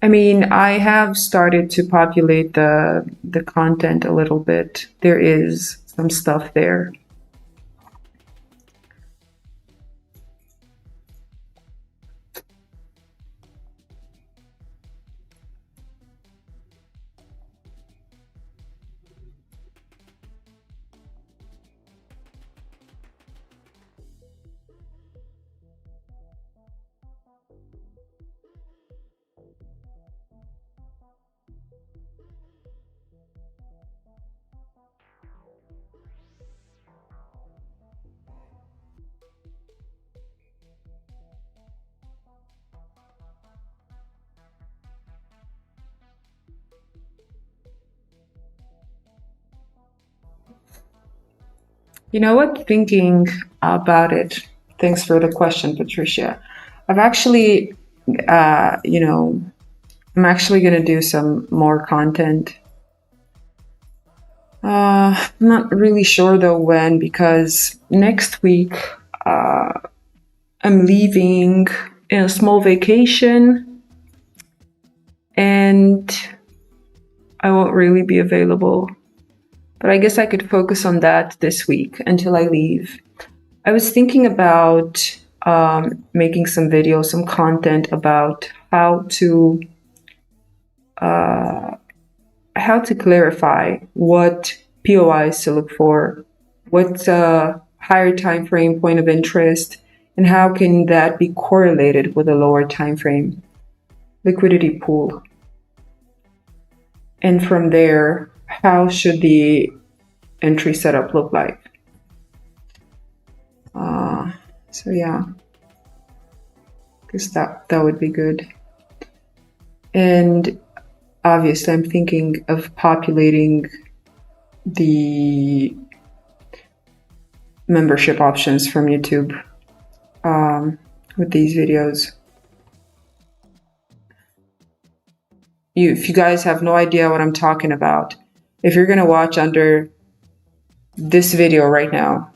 I mean, I have started to populate the content a little bit. There is some stuff there. You know what? Thinking about it, thanks for the question, Patricia. I've actually, I'm actually going to do some more content. I'm not really sure though when, because next week I'm leaving in a small vacation and I won't really be available. But I guess I could focus on that this week until I leave. I was thinking about making some videos, some content about how to clarify what POIs to look for, what's a higher time frame point of interest, and how can that be correlated with a lower time frame liquidity pool. And from there, how should the entry setup look like? So yeah, because that would be good. And obviously I'm thinking of populating the membership options from YouTube with these videos. If you guys have no idea what I'm talking about, if you're going to watch under this video right now,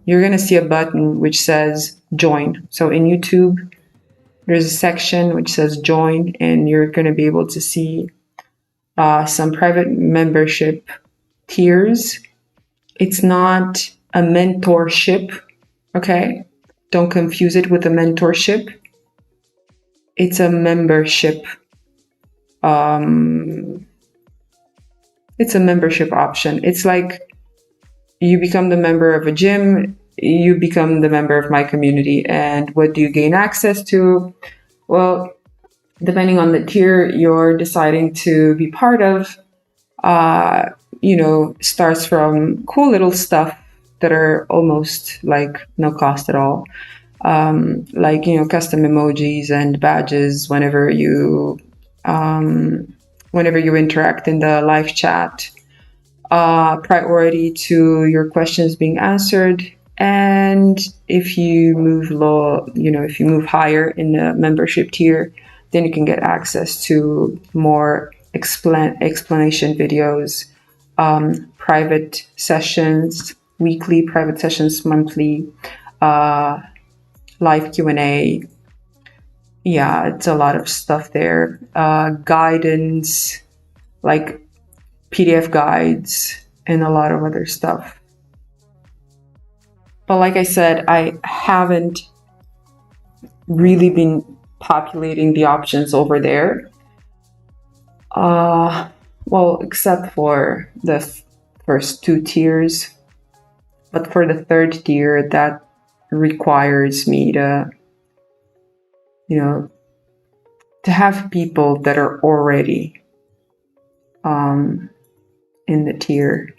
you're going to see a button which says join. So in YouTube, there's a section which says join, and you're going to be able to see some private membership tiers. It's not a mentorship, okay? Don't confuse it with a mentorship. It's a membership. It's a membership option. It's like you become the member of a gym, you become the member of my community. And what do you gain access to? Well, depending on the tier you're deciding to be part of, starts from cool little stuff that are almost like no cost at all. Like, custom emojis and badges whenever you interact in the live chat, priority to your questions being answered. And if you move if you move higher in the membership tier, then you can get access to more explanation videos, private sessions, weekly, private sessions, monthly, live Q&A. Yeah, it's a lot of stuff there. Guidance, like PDF guides, and a lot of other stuff. But like I said, I haven't really been populating the options over there. Well, except for the first two tiers. But for the third tier, that requires me to, to have people that are already in the tier,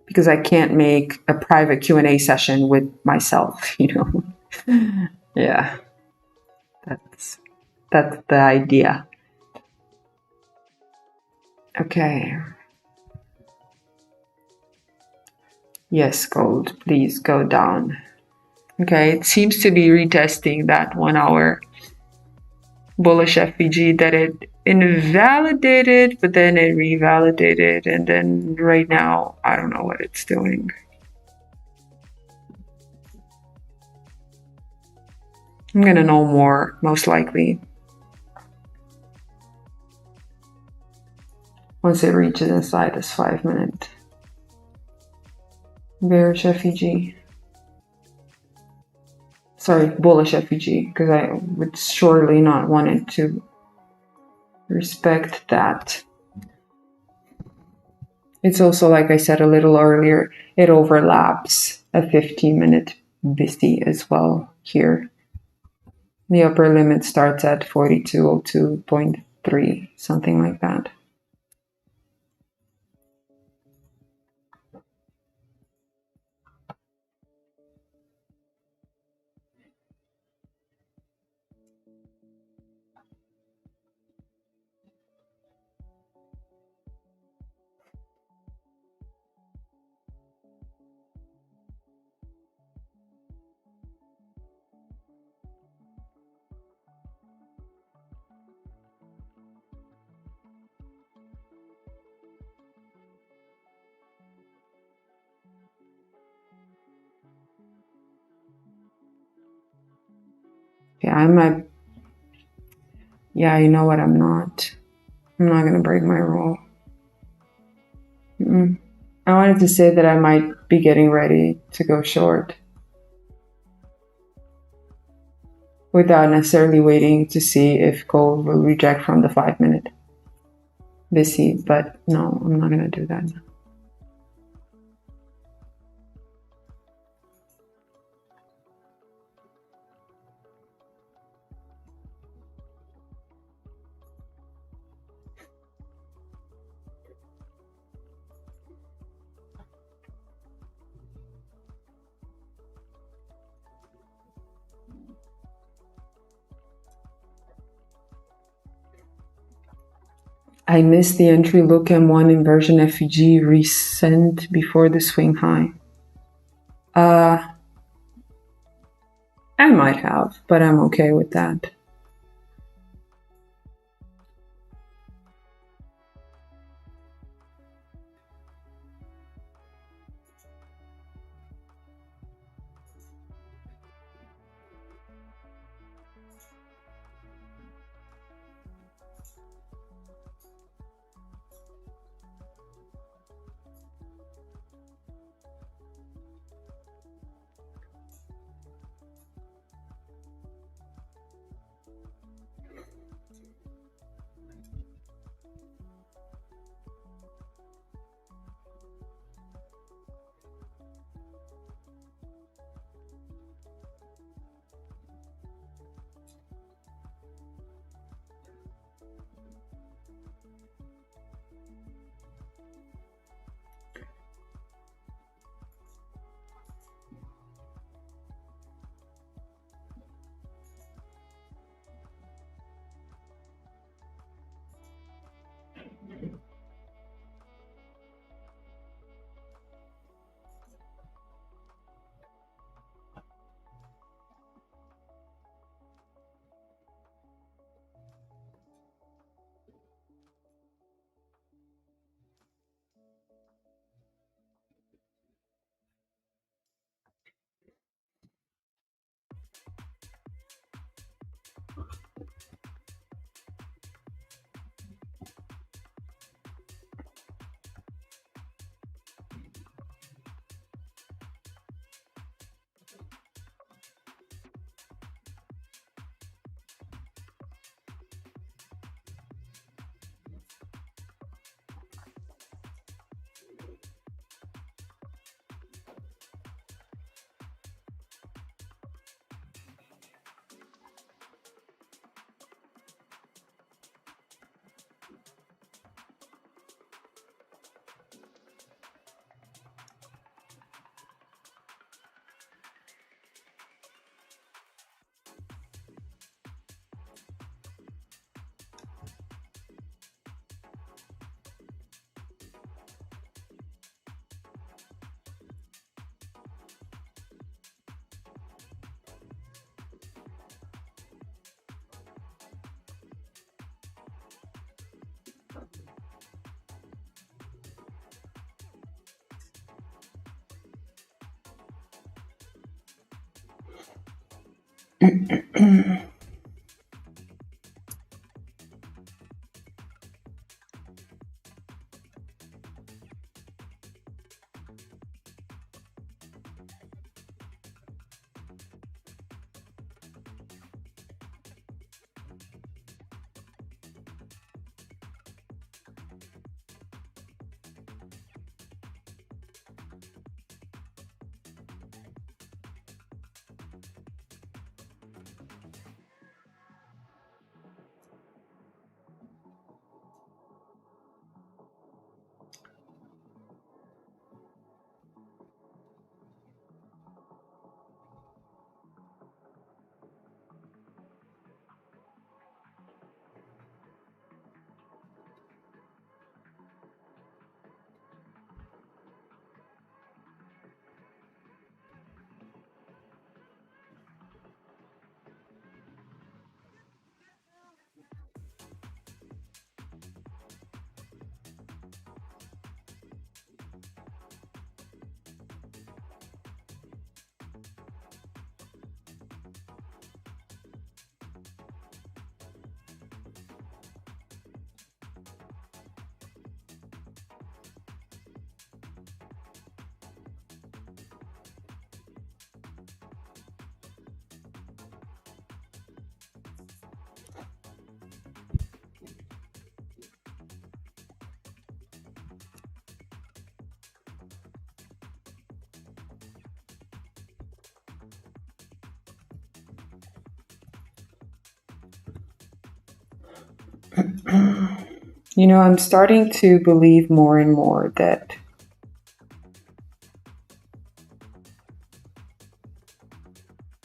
because I can't make a private Q&A session with myself, Yeah, that's the idea. Okay. Yes, gold, please go down. Okay, it seems to be retesting that 1 hour bullish FVG that it invalidated, but then it revalidated, and then right now I don't know what it's doing. I'm gonna know more most likely once it reaches inside this 5-minute bearish FVG. Sorry, bullish FVG, because I would surely not want it to respect that. It's also, like I said a little earlier, it overlaps a 15-minute BIST as well here. The upper limit starts at 4202.3, something like that. Yeah, you know what, I'm not gonna break my rule. I wanted to say that I might be getting ready to go short without necessarily waiting to see if gold will reject from the 5-minute BIST, but no, I'm not gonna do that. I missed the entry look M1 inversion FVG recent before the swing high. I might have, but I'm okay with that. You know, I'm starting to believe more and more that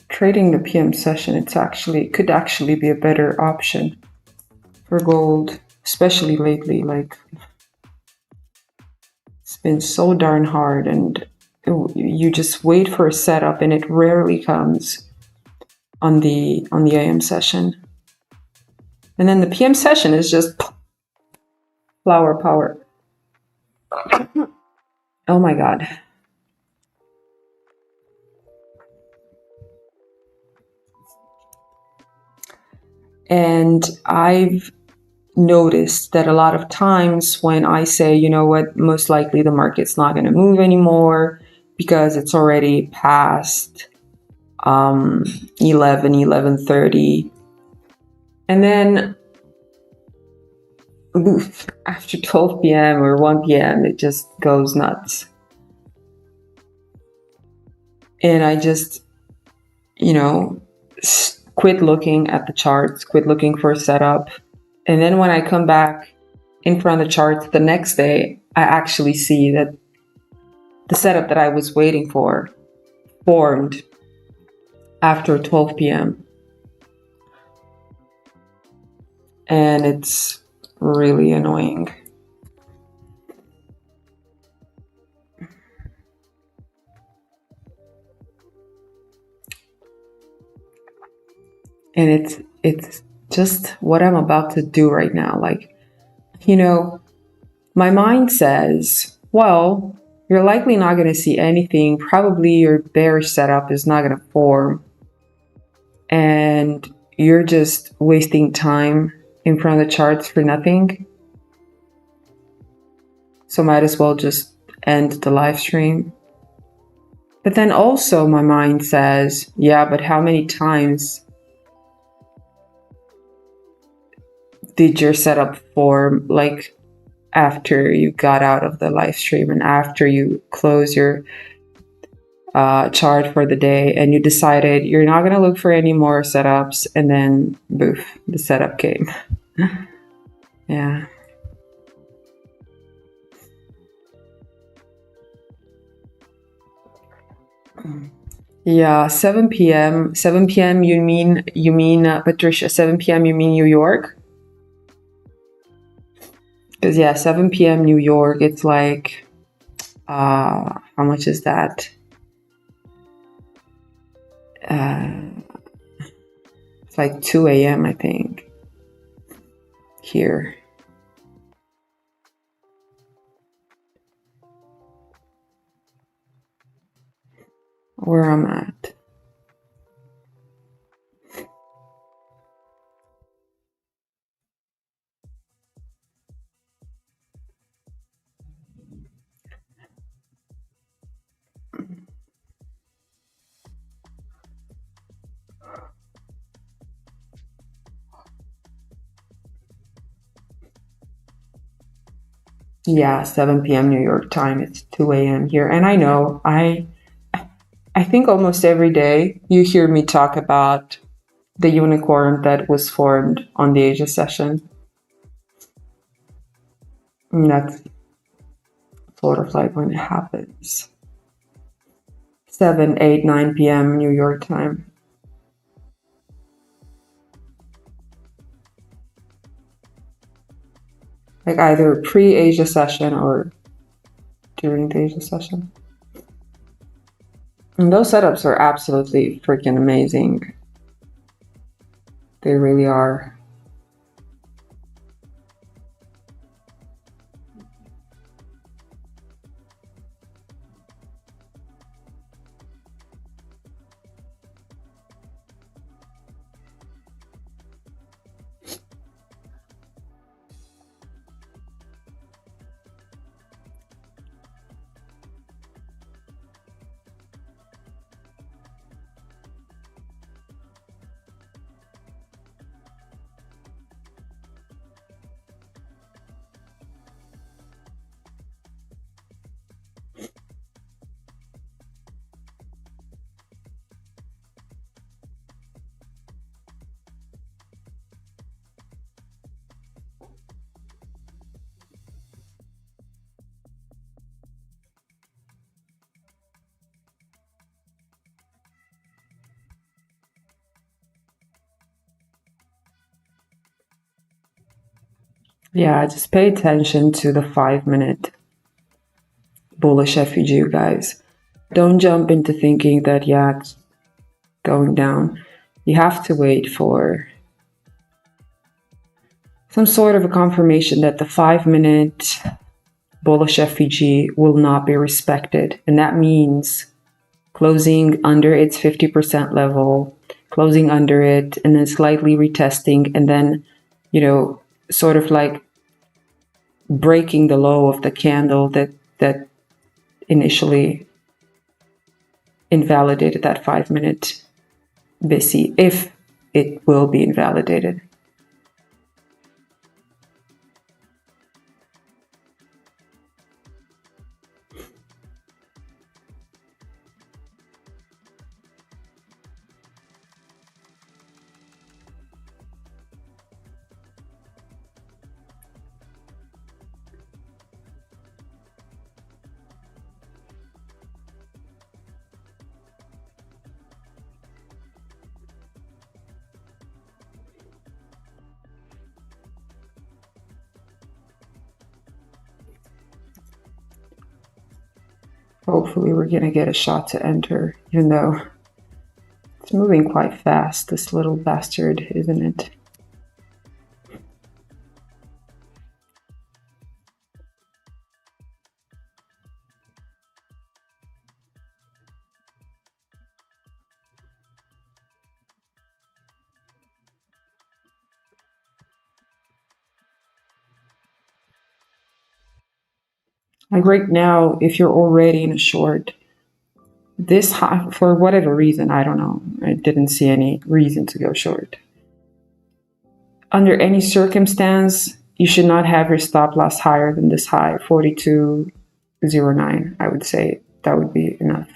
trading the PM session, it could actually be a better option for gold, especially lately. Like, it's been so darn hard, and you just wait for a setup, and it rarely comes on the AM session. And then the PM session is just flower power. Oh my God. And I've noticed that a lot of times when I say, you know what, most likely the market's not going to move anymore because it's already past 11:30. And then oof, after 12 p.m. or 1 p.m., it just goes nuts. And I just, you know, quit looking at the charts, quit looking for a setup. And then when I come back in front of the charts the next day, I actually see that the setup that I was waiting for formed after 12 p.m. And it's really annoying. And it's just what I'm about to do right now. Like, you know, my mind says, well, you're likely not going to see anything. Probably your bearish setup is not going to form. And you're just wasting time in front of the charts for nothing. So might as well just end the live stream. But then also my mind says, yeah, but how many times did your setup form, like after you got out of the live stream and after you close your chart for the day and you decided you're not going to look for any more setups, and then boof, the setup came. Yeah. Yeah, 7 p.m. 7 p.m. You mean Patricia, 7 p.m. you mean New York? Because yeah, 7 p.m. New York, it's like how much is that? It's like 2 a.m. I think here. Where I'm at. Yeah, 7 p.m. New York time. It's 2 a.m. here. And I know, I think almost every day you hear me talk about the unicorn that was formed on the Asia session. And that's sort of like when it happens. 7, 8, 9 p.m. New York time. Like either pre-Asia session or during the Asia session. And those setups are absolutely freaking amazing. They really are. Yeah, just pay attention to the 5-minute bullish FVG, guys. Don't jump into thinking that, yeah, it's going down. You have to wait for some sort of a confirmation that the 5-minute bullish FVG will not be respected. And that means closing under its 50% level, closing under it, and then slightly retesting, and then, sort of like breaking the low of the candle that initially invalidated that 5-minute BISI, if it will be invalidated. Hopefully we're going to get a shot to enter, even though it's moving quite fast, this little bastard, isn't it? Like right now, if you're already in a short, this high, for whatever reason, I don't know, I didn't see any reason to go short. Under any circumstance, you should not have your stop loss higher than this high, 42.09. I would say that would be enough.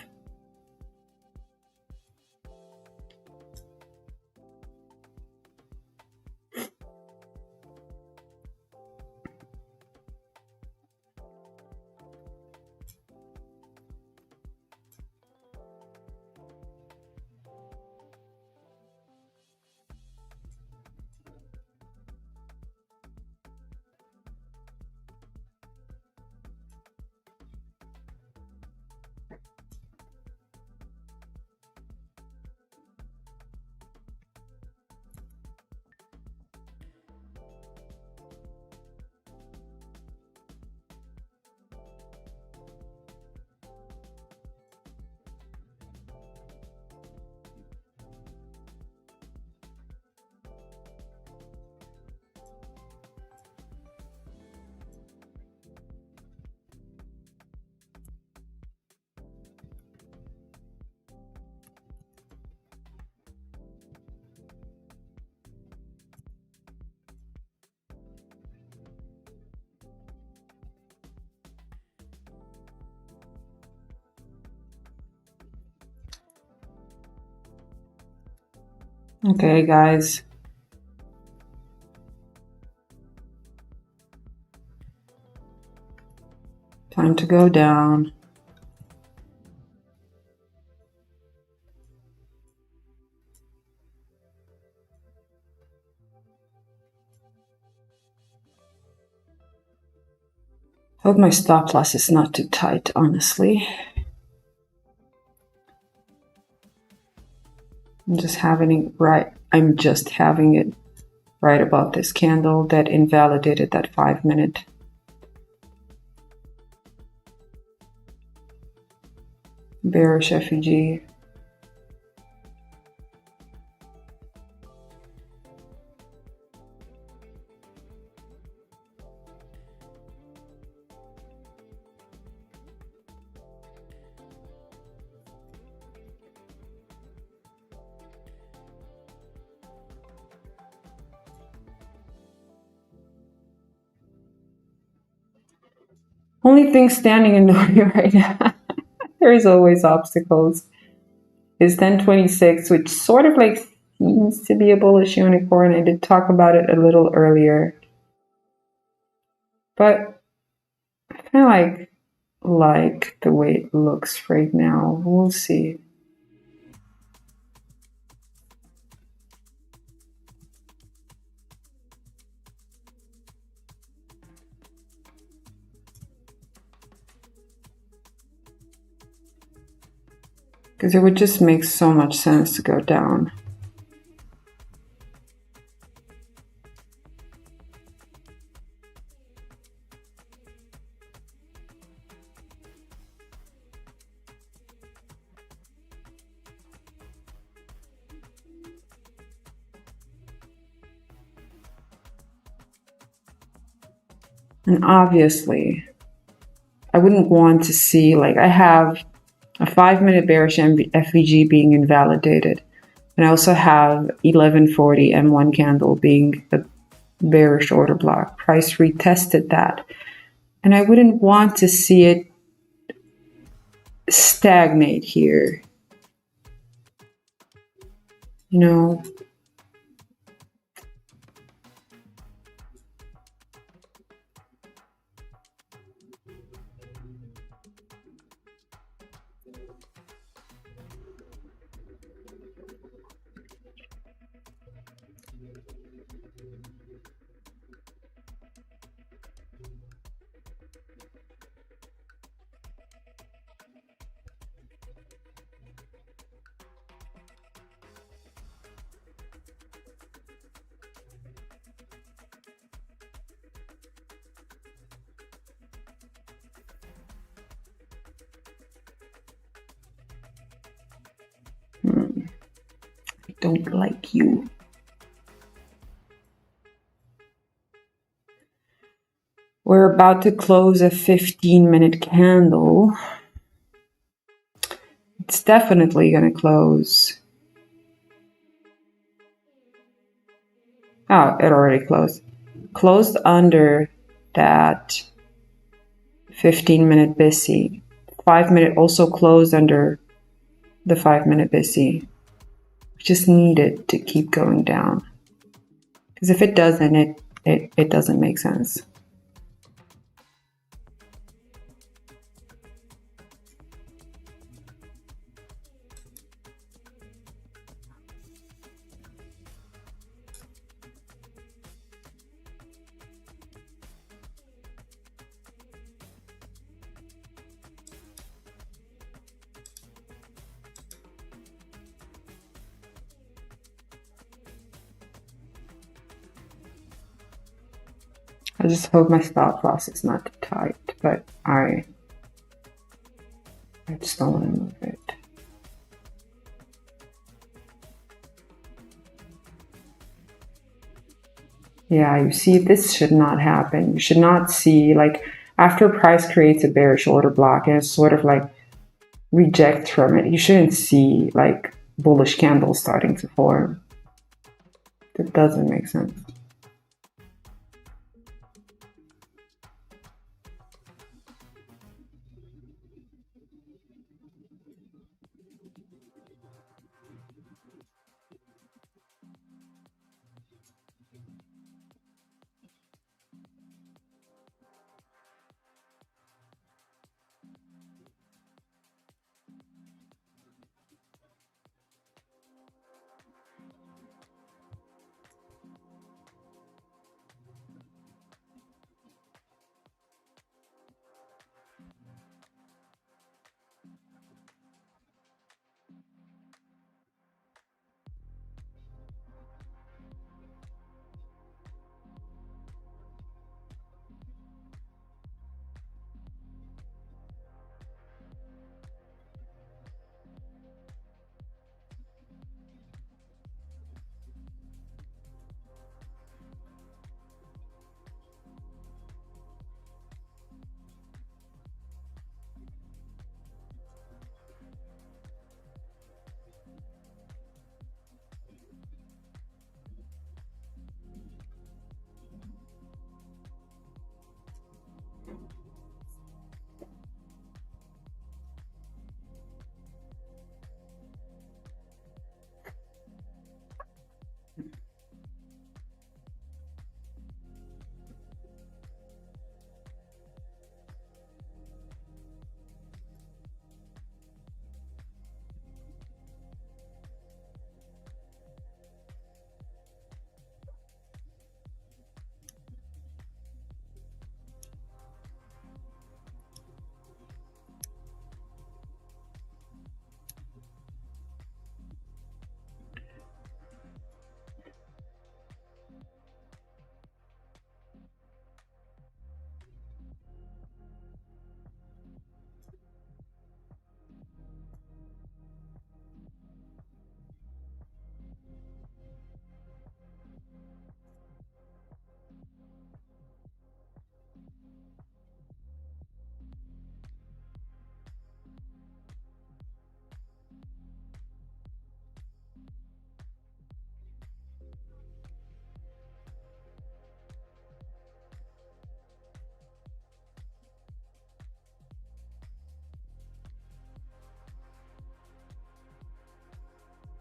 Okay, guys. Time to go down. Hope my stop loss is not too tight, honestly. I'm just having it right above this candle that invalidated that 5-minute. Bearish FVG. Only thing standing in the way right now, there's always obstacles, is 1026, which sort of like seems to be a bullish unicorn. I did talk about it a little earlier. But I kind of like the way it looks right now. We'll see. Because it would just make so much sense to go down. And obviously, I wouldn't want to see, like, I have a 5-minute bearish FVG being invalidated. And I also have 1140 M1 candle being a bearish order block. Price retested that. And I wouldn't want to see it stagnate here. You know? I don't like you. We're about to close a 15-minute candle. It's definitely going to close. Oh, it already closed. Closed under that 15-minute BISI. 5-minute also closed under the 5-minute BISI. We just need it to keep going down. Because if it doesn't, it doesn't make sense. I just hope my stop loss is not too tight, but I just don't want to move it. Yeah, you see, this should not happen. You should not see, like, after price creates a bearish order block and it sort of like rejects from it, you shouldn't see like bullish candles starting to form. That doesn't make sense.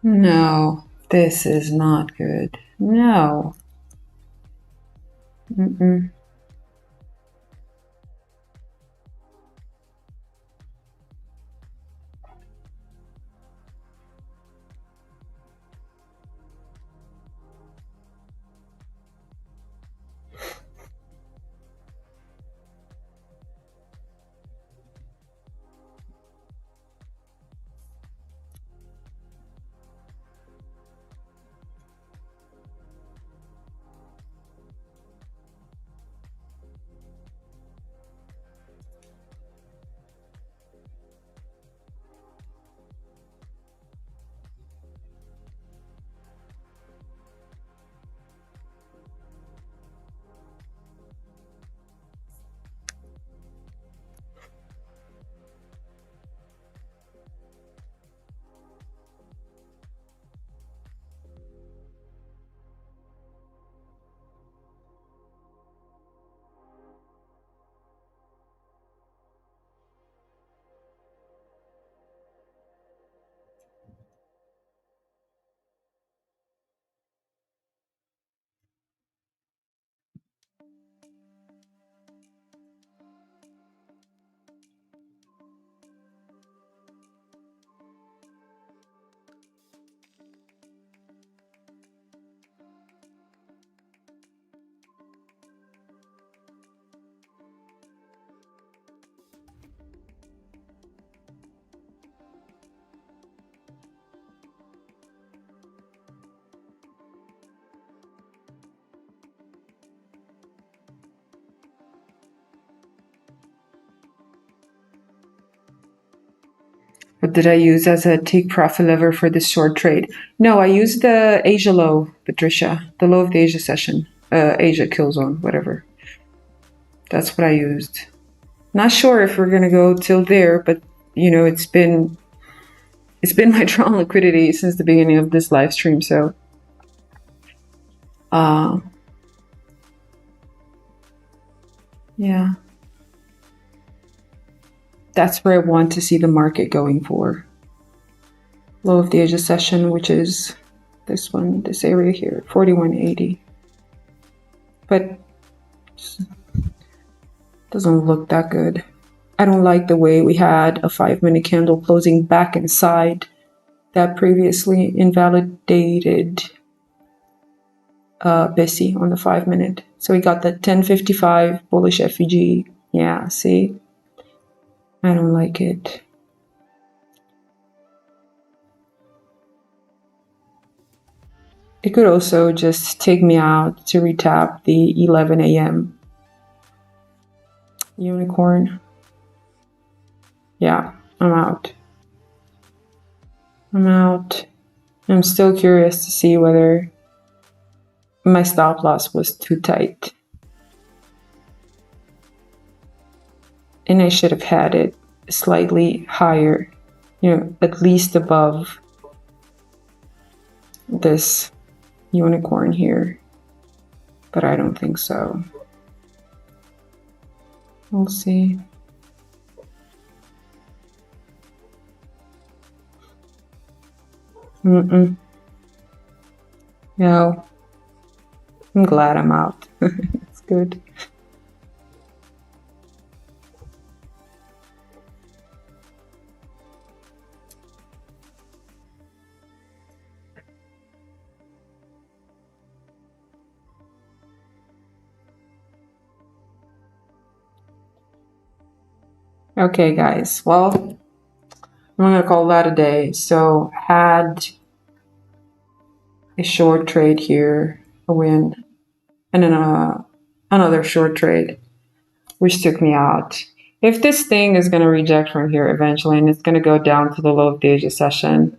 No, this is not good. No. Mm-mm. What did I use as a take profit lever for this short trade? No, I used the Asia low, Patricia. The low of the Asia session. Asia kill zone, whatever. That's what I used. Not sure if we're gonna go till there, but you know, it's been my drawn liquidity since the beginning of this live stream, so yeah. That's where I want to see the market going for. Low of the Asia session, which is this one, this area here, 41.80. But doesn't look that good. I don't like the way we had a 5-minute candle closing back inside that previously invalidated BISI on the 5-minute. So we got that 1055 bullish FVG. Yeah, see? I don't like it. It could also just take me out to retap the 11 a.m. unicorn. Yeah, I'm out. I'm still curious to see whether my stop loss was too tight. And I should have had it slightly higher, you know, at least above this unicorn here. But I don't think so. We'll see. No. I'm glad I'm out. It's good. Okay, guys. Well, I'm gonna call that a day. So had a short trade here, a win, and then another short trade, which took me out. If this thing is gonna reject from here eventually, and it's gonna go down to the low of the Asia session,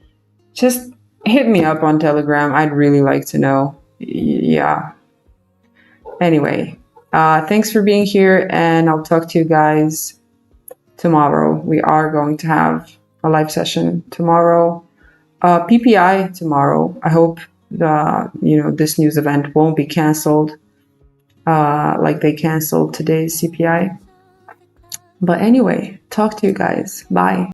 just hit me up on Telegram. I'd really like to know. Yeah. Anyway, thanks for being here, and I'll talk to you guys tomorrow. We are going to have a live session tomorrow. PPI tomorrow. I hope this news event won't be canceled like they canceled today's CPI. But anyway, talk to you guys. Bye.